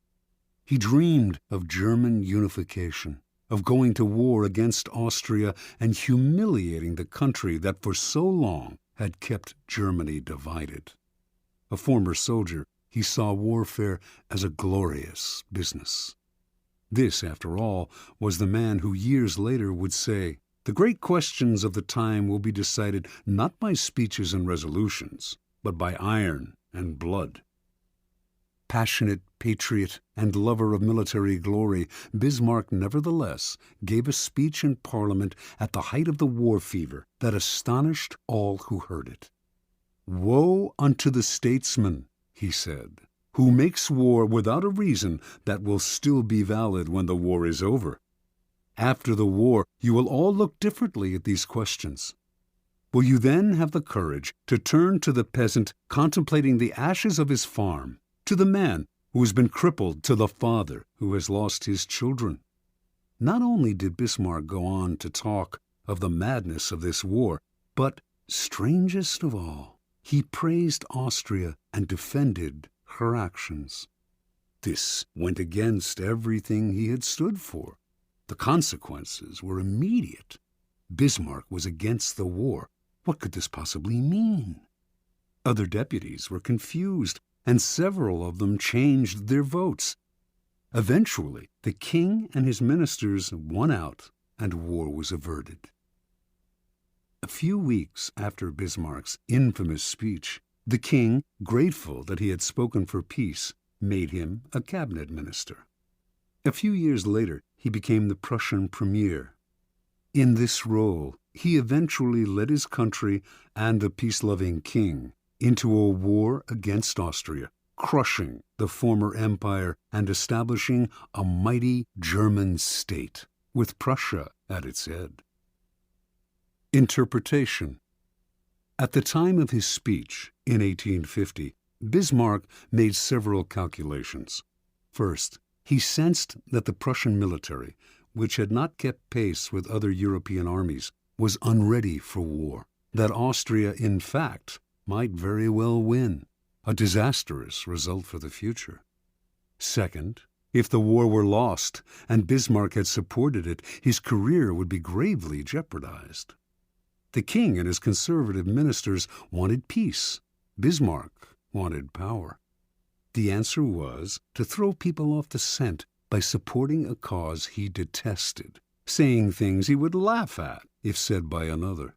He dreamed of German unification, of going to war against Austria and humiliating the country that for so long had kept Germany divided. A former soldier, he saw warfare as a glorious business. This, after all, was the man who years later would say, "The great questions of the time will be decided not by speeches and resolutions, but by iron and blood." Passionate patriot and lover of military glory, Bismarck nevertheless gave a speech in Parliament at the height of the war fever that astonished all who heard it. "Woe unto the statesman," he said, "who makes war without a reason that will still be valid when the war is over. After the war, you will all look differently at these questions. Will you then have the courage to turn to the peasant contemplating the ashes of his farm, to the man who has been crippled, to the father who has lost his children?" Not only did Bismarck go on to talk of the madness of this war, but, strangest of all, he praised Austria and defended her actions. This went against everything he had stood for. The consequences were immediate. Bismarck was against the war. What could this possibly mean? Other deputies were confused, and several of them changed their votes. Eventually, the king and his ministers won out, and war was averted. A few weeks after Bismarck's infamous speech, the king, grateful that he had spoken for peace, made him a cabinet minister. A few years later, he became the Prussian premier. In this role, he eventually led his country and the peace-loving king into a war against Austria, crushing the former empire and establishing a mighty German state, with Prussia at its head. Interpretation. At the time of his speech in 1850, Bismarck made several calculations. First, he sensed that the Prussian military, which had not kept pace with other European armies, was unready for war, that Austria, in fact, might very well win, a disastrous result for the future. Second, if the war were lost and Bismarck had supported it, his career would be gravely jeopardized. The king and his conservative ministers wanted peace. Bismarck wanted power. The answer was to throw people off the scent by supporting a cause he detested, saying things he would laugh at if said by another.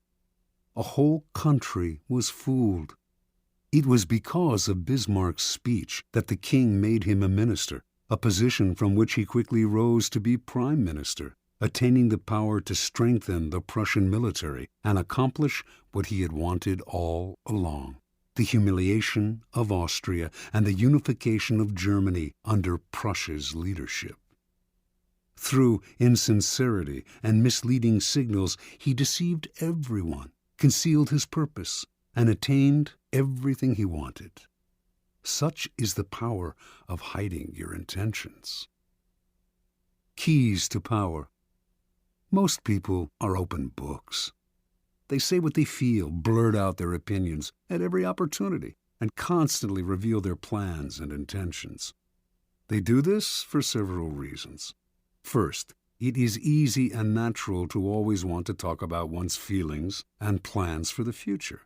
A whole country was fooled. It was because of Bismarck's speech that the king made him a minister, a position from which he quickly rose to be prime minister. attaining the power to strengthen the Prussian military and accomplish what he had wanted all along: the humiliation of Austria and the unification of Germany under Prussia's leadership. Through insincerity and misleading signals, he deceived everyone, concealed his purpose, and attained everything he wanted. Such is the power of hiding your intentions. Keys to power. Most people are open books. They say what they feel, blurt out their opinions at every opportunity, and constantly reveal their plans and intentions. They do this for several reasons. First, it is easy and natural to always want to talk about one's feelings and plans for the future.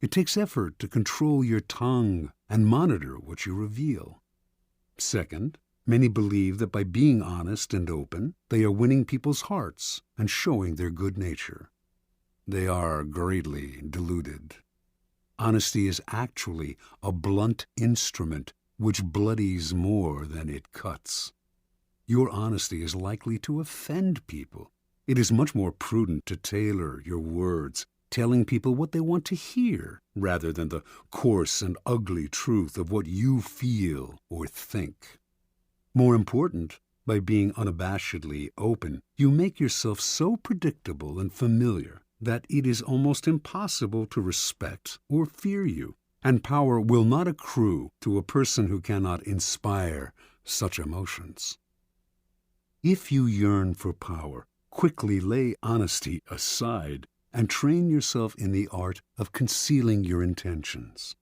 It takes effort to control your tongue and monitor what you reveal. Second, many believe that by being honest and open, they are winning people's hearts and showing their good nature. They are greatly deluded. Honesty is actually a blunt instrument which bloodies more than it cuts. Your honesty is likely to offend people. It is much more prudent to tailor your words, telling people what they want to hear, rather than the coarse and ugly truth of what you feel or think. More important, by being unabashedly open, you make yourself so predictable and familiar that it is almost impossible to respect or fear you, and power will not accrue to a person who cannot inspire such emotions. If you yearn for power, quickly lay honesty aside and train yourself in the art of concealing your intentions.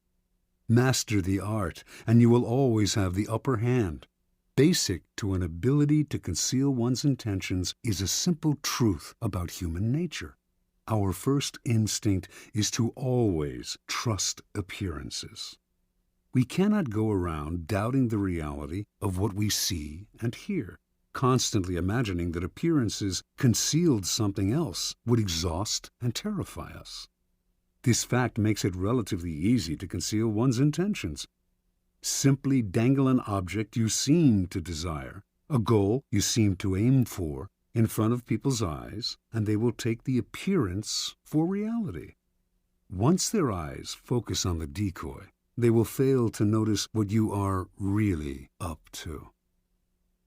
Master the art, and you will always have the upper hand. Basic to an ability to conceal one's intentions is a simple truth about human nature. Our first instinct is to always trust appearances. We cannot go around doubting the reality of what we see and hear. Constantly imagining that appearances concealed something else would exhaust and terrify us. This fact makes it relatively easy to conceal one's intentions. Simply dangle an object you seem to desire, a goal you seem to aim for, in front of people's eyes, and they will take the appearance for reality. Once their eyes focus on the decoy, they will fail to notice what you are really up to.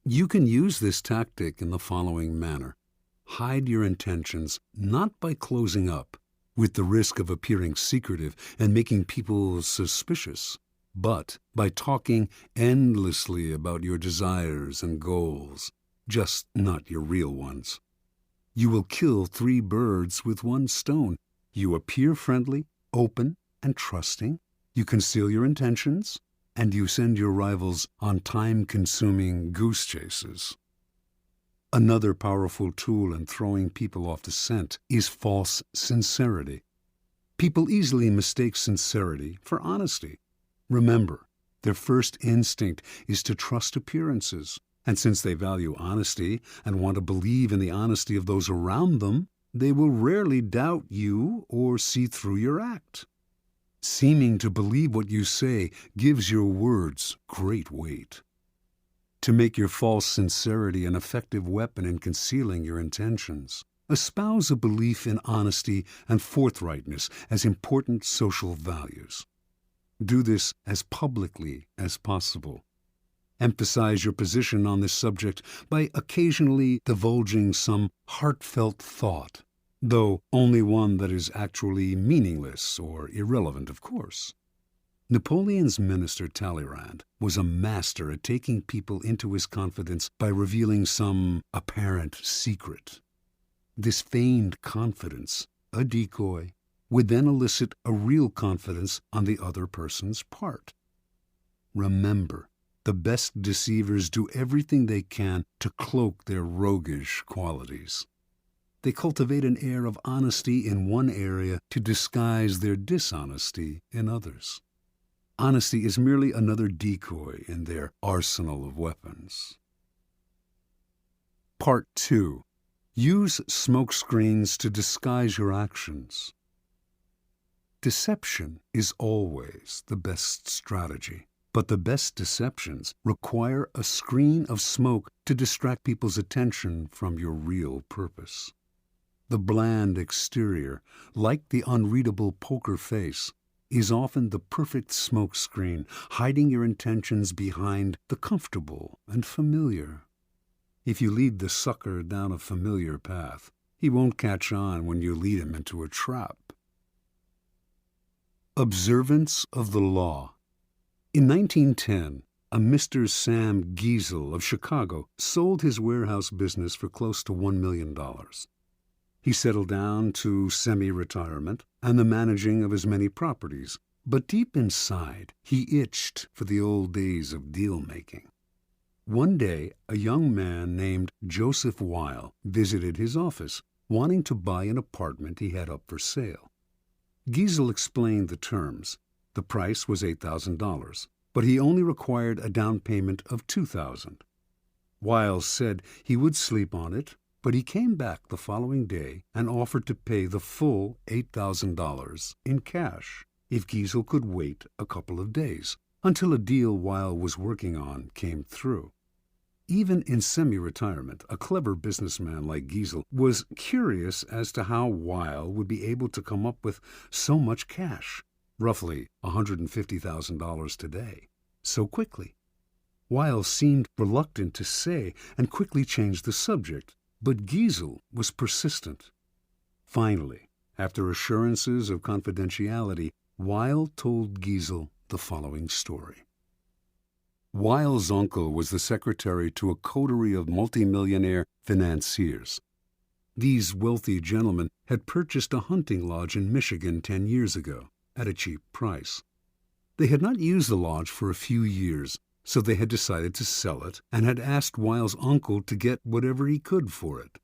You can use this tactic in the following manner. Hide your intentions not by closing up, with the risk of appearing secretive and making people suspicious, but by talking endlessly about your desires and goals, just not your real ones. You will kill 3 birds with 1 stone. You appear friendly, open, and trusting. You conceal your intentions, and you send your rivals on time-consuming goose chases. Another powerful tool in throwing people off the scent is false sincerity. People easily mistake sincerity for honesty. Remember, their first instinct is to trust appearances, and since they value honesty and want to believe in the honesty of those around them, they will rarely doubt you or see through your act. Seeming to believe what you say gives your words great weight. To make your false sincerity an effective weapon in concealing your intentions, espouse a belief in honesty and forthrightness as important social values. Do this as publicly as possible. Emphasize your position on this subject by occasionally divulging some heartfelt thought, though only one that is actually meaningless or irrelevant, of course. Napoleon's minister Talleyrand was a master at taking people into his confidence by revealing some apparent secret. This feigned confidence, a decoy, would then elicit a real confidence on the other person's part. Remember, the best deceivers do everything they can to cloak their roguish qualities. They cultivate an air of honesty in one area to disguise their dishonesty in others. Honesty is merely another decoy in their arsenal of weapons. Part 2. Use smokescreens to disguise your actions. Deception is always the best strategy. But the best deceptions require a screen of smoke to distract people's attention from your real purpose. The bland exterior, like the unreadable poker face, is often the perfect smoke screen, hiding your intentions behind the comfortable and familiar. If you lead the sucker down a familiar path, he won't catch on when you lead him into a trap. Observance of the law. In 1910, a Mr. Sam Giesel of Chicago sold his warehouse business for close to $1 million. He settled down to semi-retirement and the managing of his many properties, but deep inside, he itched for the old days of deal-making. One day, a young man named Joseph Weil visited his office, wanting to buy an apartment he had up for sale. Giesel explained the terms. The price was $8,000, but he only required a down payment of $2,000. Weil said he would sleep on it, but he came back the following day and offered to pay the full $8,000 in cash if Giesel could wait a couple of days until a deal Weil was working on came through. Even in semi-retirement, a clever businessman like Giesel was curious as to how Weil would be able to come up with so much cash, roughly $150,000 today, so quickly. Weil seemed reluctant to say and quickly changed the subject, but Giesel was persistent. Finally, after assurances of confidentiality, Weil told Giesel the following story. Weil's uncle was the secretary to a coterie of multimillionaire financiers. These wealthy gentlemen had purchased a hunting lodge in Michigan 10 years ago at a cheap price. They had not used the lodge for a few years, so they had decided to sell it and had asked Weil's uncle to get whatever he could for it.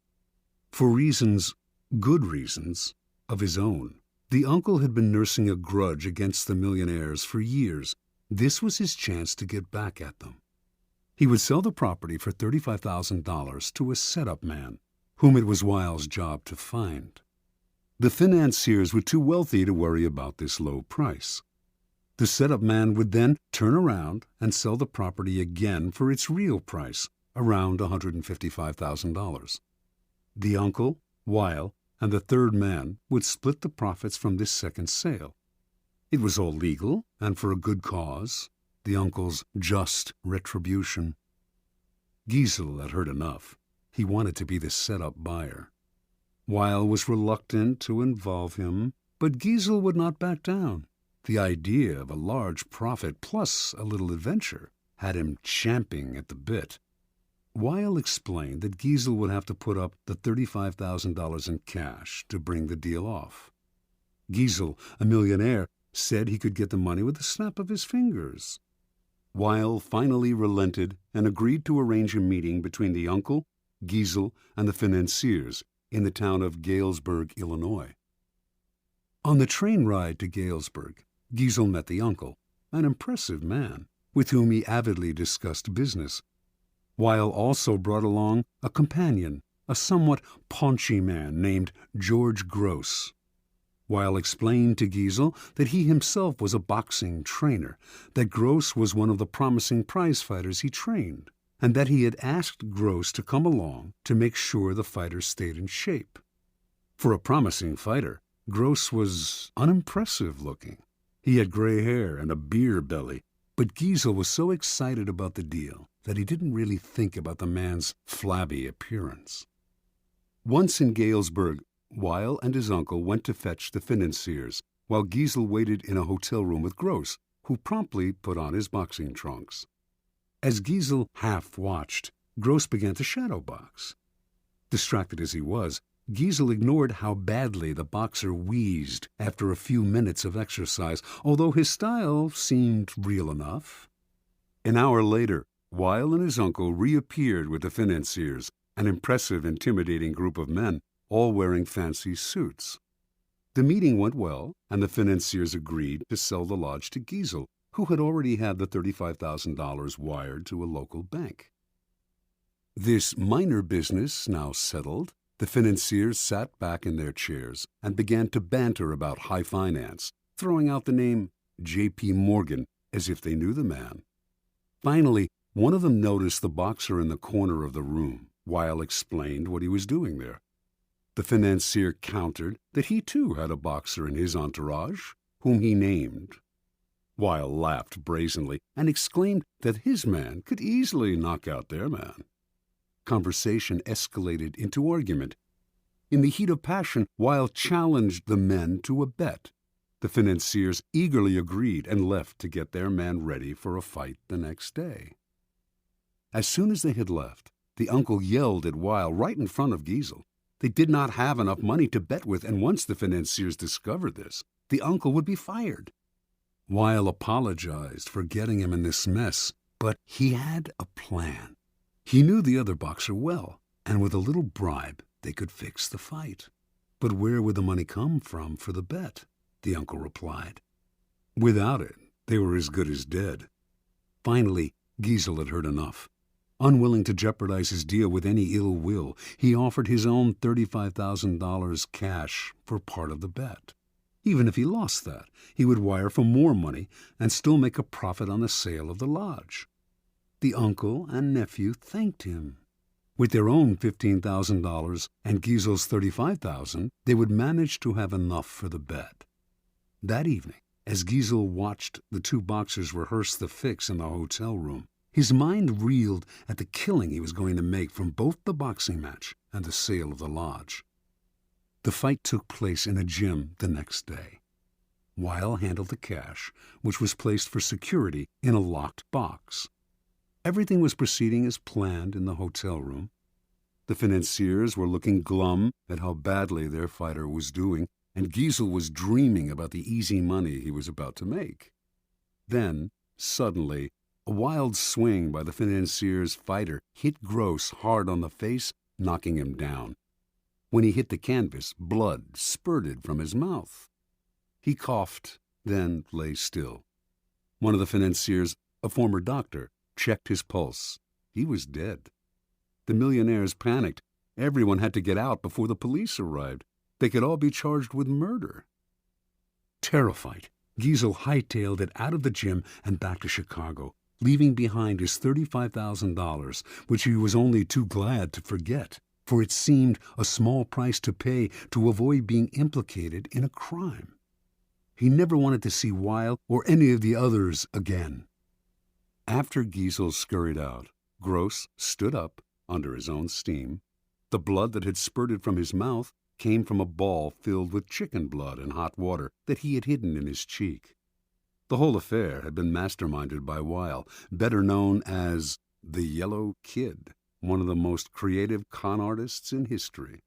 For reasons, good reasons, of his own, the uncle had been nursing a grudge against the millionaires for years. This was his chance to get back at them. He would sell the property for $35,000 to a setup man, whom it was Weil's job to find. The financiers were too wealthy to worry about this low price. The setup man would then turn around and sell the property again for its real price, around $155,000. The uncle, Weil, and the third man would split the profits from this second sale. It was all legal and for a good cause, the uncle's just retribution. Giesel had heard enough. He wanted to be the set-up buyer. Weil was reluctant to involve him, but Giesel would not back down. The idea of a large profit plus a little adventure had him champing at the bit. Weil explained that Giesel would have to put up the $35,000 in cash to bring the deal off. Giesel, a millionaire, said he could get the money with a snap of his fingers. Weil finally relented and agreed to arrange a meeting between the uncle, Giesel, and the financiers in the town of Galesburg, Illinois. On the train ride to Galesburg, Giesel met the uncle, an impressive man, with whom he avidly discussed business. Weil also brought along a companion, a somewhat paunchy man named George Gross. Weil explained to Giesel that he himself was a boxing trainer, that Gross was one of the promising prize fighters he trained, and that he had asked Gross to come along to make sure the fighter stayed in shape. For a promising fighter, Gross was unimpressive looking. He had gray hair and a beer belly, but Giesel was so excited about the deal that he didn't really think about the man's flabby appearance. Once in Galesburg, Weil and his uncle went to fetch the financiers, while Giesel waited in a hotel room with Gross, who promptly put on his boxing trunks. As Giesel half-watched, Gross began to shadow box. Distracted as he was, Giesel ignored how badly the boxer wheezed after a few minutes of exercise, although his style seemed real enough. An hour later, Weil and his uncle reappeared with the financiers, an impressive, intimidating group of men, all wearing fancy suits. The meeting went well, and the financiers agreed to sell the lodge to Giesel, who had already had the $35,000 wired to a local bank. This minor business now settled, the financiers sat back in their chairs and began to banter about high finance, throwing out the name J.P. Morgan as if they knew the man. Finally, one of them noticed the boxer in the corner of the room. Weil explained what he was doing there. The financier countered that he too had a boxer in his entourage, whom he named. Weil laughed brazenly and exclaimed that his man could easily knock out their man. Conversation escalated into argument. In the heat of passion, Weil challenged the men to a bet. The financiers eagerly agreed and left to get their man ready for a fight the next day. As soon as they had left, the uncle yelled at Weil right in front of Giesel. They did not have enough money to bet with, and once the financiers discovered this, the uncle would be fired. Weil apologized for getting him in this mess, but he had a plan. He knew the other boxer well, and with a little bribe, they could fix the fight. But where would the money come from for the bet? The uncle replied. Without it, they were as good as dead. Finally, Giesel had heard enough. Unwilling to jeopardize his deal with any ill will, he offered his own $35,000 cash for part of the bet. Even if he lost that, he would wire for more money and still make a profit on the sale of the lodge. The uncle and nephew thanked him. With their own $15,000 and Giesel's $35,000, they would manage to have enough for the bet. That evening, as Giesel watched the two boxers rehearse the fix in the hotel room, his mind reeled at the killing he was going to make from both the boxing match and the sale of the lodge. The fight took place in a gym the next day. Weil handled the cash, which was placed for security in a locked box. Everything was proceeding as planned in the hotel room. The financiers were looking glum at how badly their fighter was doing, and Giesel was dreaming about the easy money he was about to make. Then, suddenly, a wild swing by the financier's fighter hit Gross hard on the face, knocking him down. When he hit the canvas, blood spurted from his mouth. He coughed, then lay still. One of the financiers, a former doctor, checked his pulse. He was dead. The millionaires panicked. Everyone had to get out before the police arrived. They could all be charged with murder. Terrified, Giesel hightailed it out of the gym and back to Chicago, leaving behind his $35,000, which he was only too glad to forget, for it seemed a small price to pay to avoid being implicated in a crime. He never wanted to see Weil or any of the others again. After Giesel scurried out, Gross stood up under his own steam. The blood that had spurted from his mouth came from a ball filled with chicken blood and hot water that he had hidden in his cheek. The whole affair had been masterminded by Weil, better known as the Yellow Kid, one of the most creative con artists in history.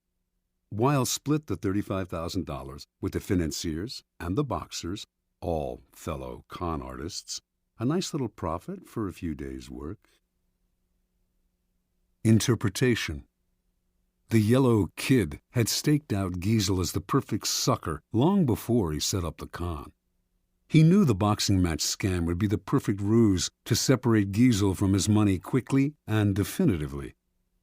Weil split the $35,000 with the financiers and the boxers, all fellow con artists, a nice little profit for a few days' work. Interpretation. The Yellow Kid had staked out Giesel as the perfect sucker long before he set up the con. He knew the boxing match scam would be the perfect ruse to separate Giesel from his money quickly and definitively.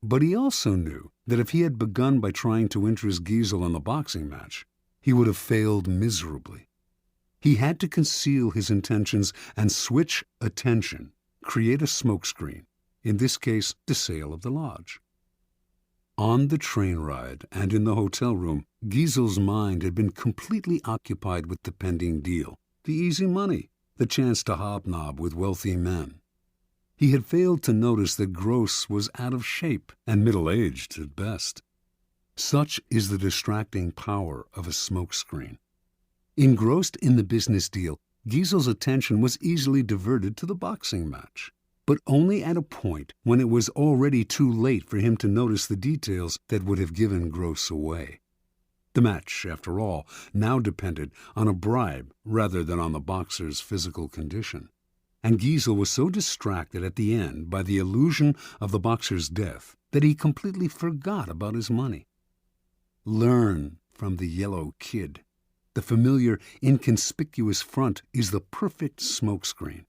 But he also knew that if he had begun by trying to interest Giesel in the boxing match, he would have failed miserably. He had to conceal his intentions and switch attention, create a smokescreen, in this case the sale of the lodge. On the train ride and in the hotel room, Giesel's mind had been completely occupied with the pending deal, the easy money, the chance to hobnob with wealthy men. He had failed to notice that Gross was out of shape and middle-aged at best. Such is the distracting power of a smokescreen. Engrossed in the business deal, Giesel's attention was easily diverted to the boxing match, but only at a point when it was already too late for him to notice the details that would have given Gross away. The match, after all, now depended on a bribe rather than on the boxer's physical condition, and Giesel was so distracted at the end by the illusion of the boxer's death that he completely forgot about his money. Learn from the Yellow Kid. The familiar, inconspicuous front is the perfect smokescreen.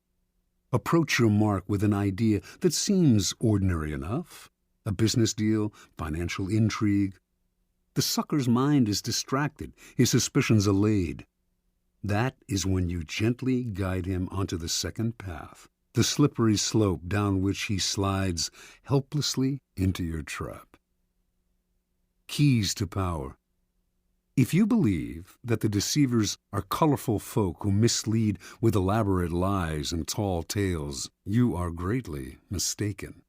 Approach your mark with an idea that seems ordinary enough, a business deal, financial intrigue. The sucker's mind is distracted, his suspicions allayed. That is when you gently guide him onto the second path, the slippery slope down which he slides helplessly into your trap. Keys to power. If you believe that the deceivers are colorful folk who mislead with elaborate lies and tall tales, you are greatly mistaken.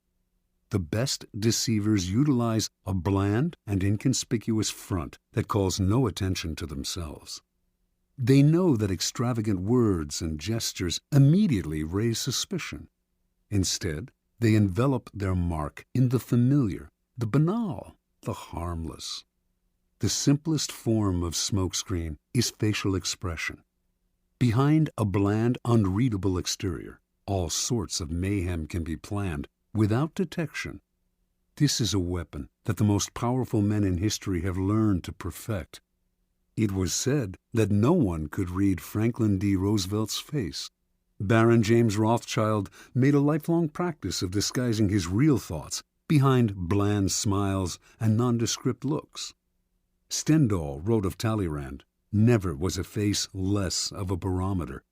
The best deceivers utilize a bland and inconspicuous front that calls no attention to themselves. They know that extravagant words and gestures immediately raise suspicion. Instead, they envelop their mark in the familiar, the banal, the harmless. The simplest form of smokescreen is facial expression. Behind a bland, unreadable exterior, all sorts of mayhem can be planned without detection. This is a weapon that the most powerful men in history have learned to perfect. It was said that no one could read Franklin D. Roosevelt's face. Baron James Rothschild made a lifelong practice of disguising his real thoughts behind bland smiles and nondescript looks. Stendhal wrote of Talleyrand, "Never was a face less of a barometer."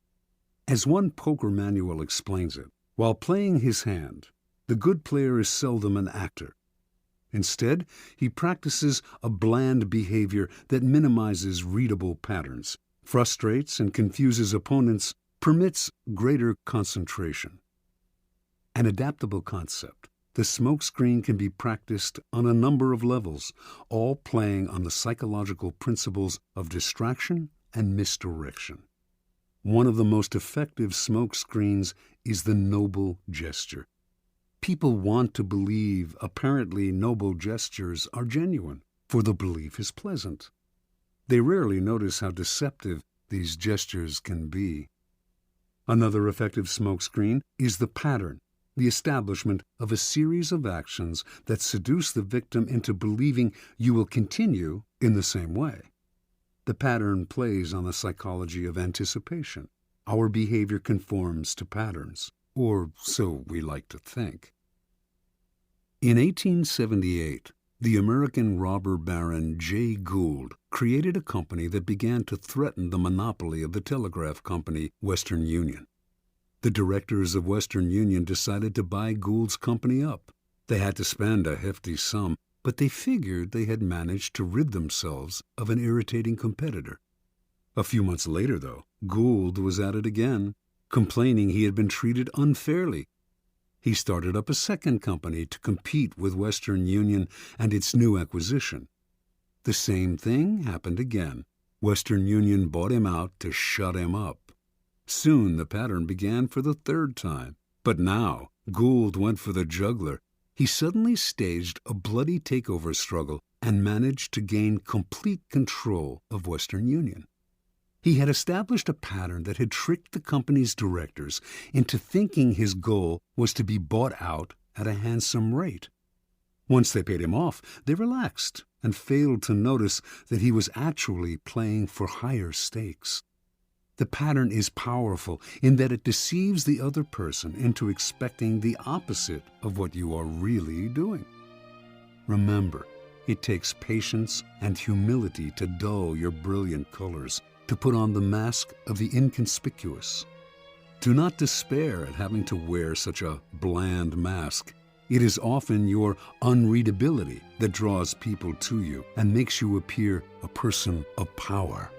As one poker manual explains it, while playing his hand, the good player is seldom an actor. Instead, he practices a bland behavior that minimizes readable patterns, frustrates and confuses opponents, permits greater concentration. An adaptable concept, the smokescreen can be practiced on a number of levels, all playing on the psychological principles of distraction and misdirection. One of the most effective smokescreens is the noble gesture. People want to believe apparently noble gestures are genuine, for the belief is pleasant. They rarely notice how deceptive these gestures can be. Another effective smokescreen is the pattern, the establishment of a series of actions that seduce the victim into believing you will continue in the same way. The pattern plays on the psychology of anticipation. Our behavior conforms to patterns, or so we like to think. In 1878, the American robber baron Jay Gould created a company that began to threaten the monopoly of the telegraph company Western Union. The directors of Western Union decided to buy Gould's company up. They had to spend a hefty sum, but they figured they had managed to rid themselves of an irritating competitor. A few months later, though, Gould was at it again, complaining he had been treated unfairly. He started up a second company to compete with Western Union and its new acquisition. The same thing happened again. Western Union bought him out to shut him up. Soon the pattern began for the third time. But now Gould went for the jugular. He suddenly staged a bloody takeover struggle and managed to gain complete control of Western Union. He had established a pattern that had tricked the company's directors into thinking his goal was to be bought out at a handsome rate. Once they paid him off, they relaxed and failed to notice that he was actually playing for higher stakes. The pattern is powerful in that it deceives the other person into expecting the opposite of what you are really doing. Remember, it takes patience and humility to dull your brilliant colors, to put on the mask of the inconspicuous. Do not despair at having to wear such a bland mask. It is often your unreadability that draws people to you and makes you appear a person of power.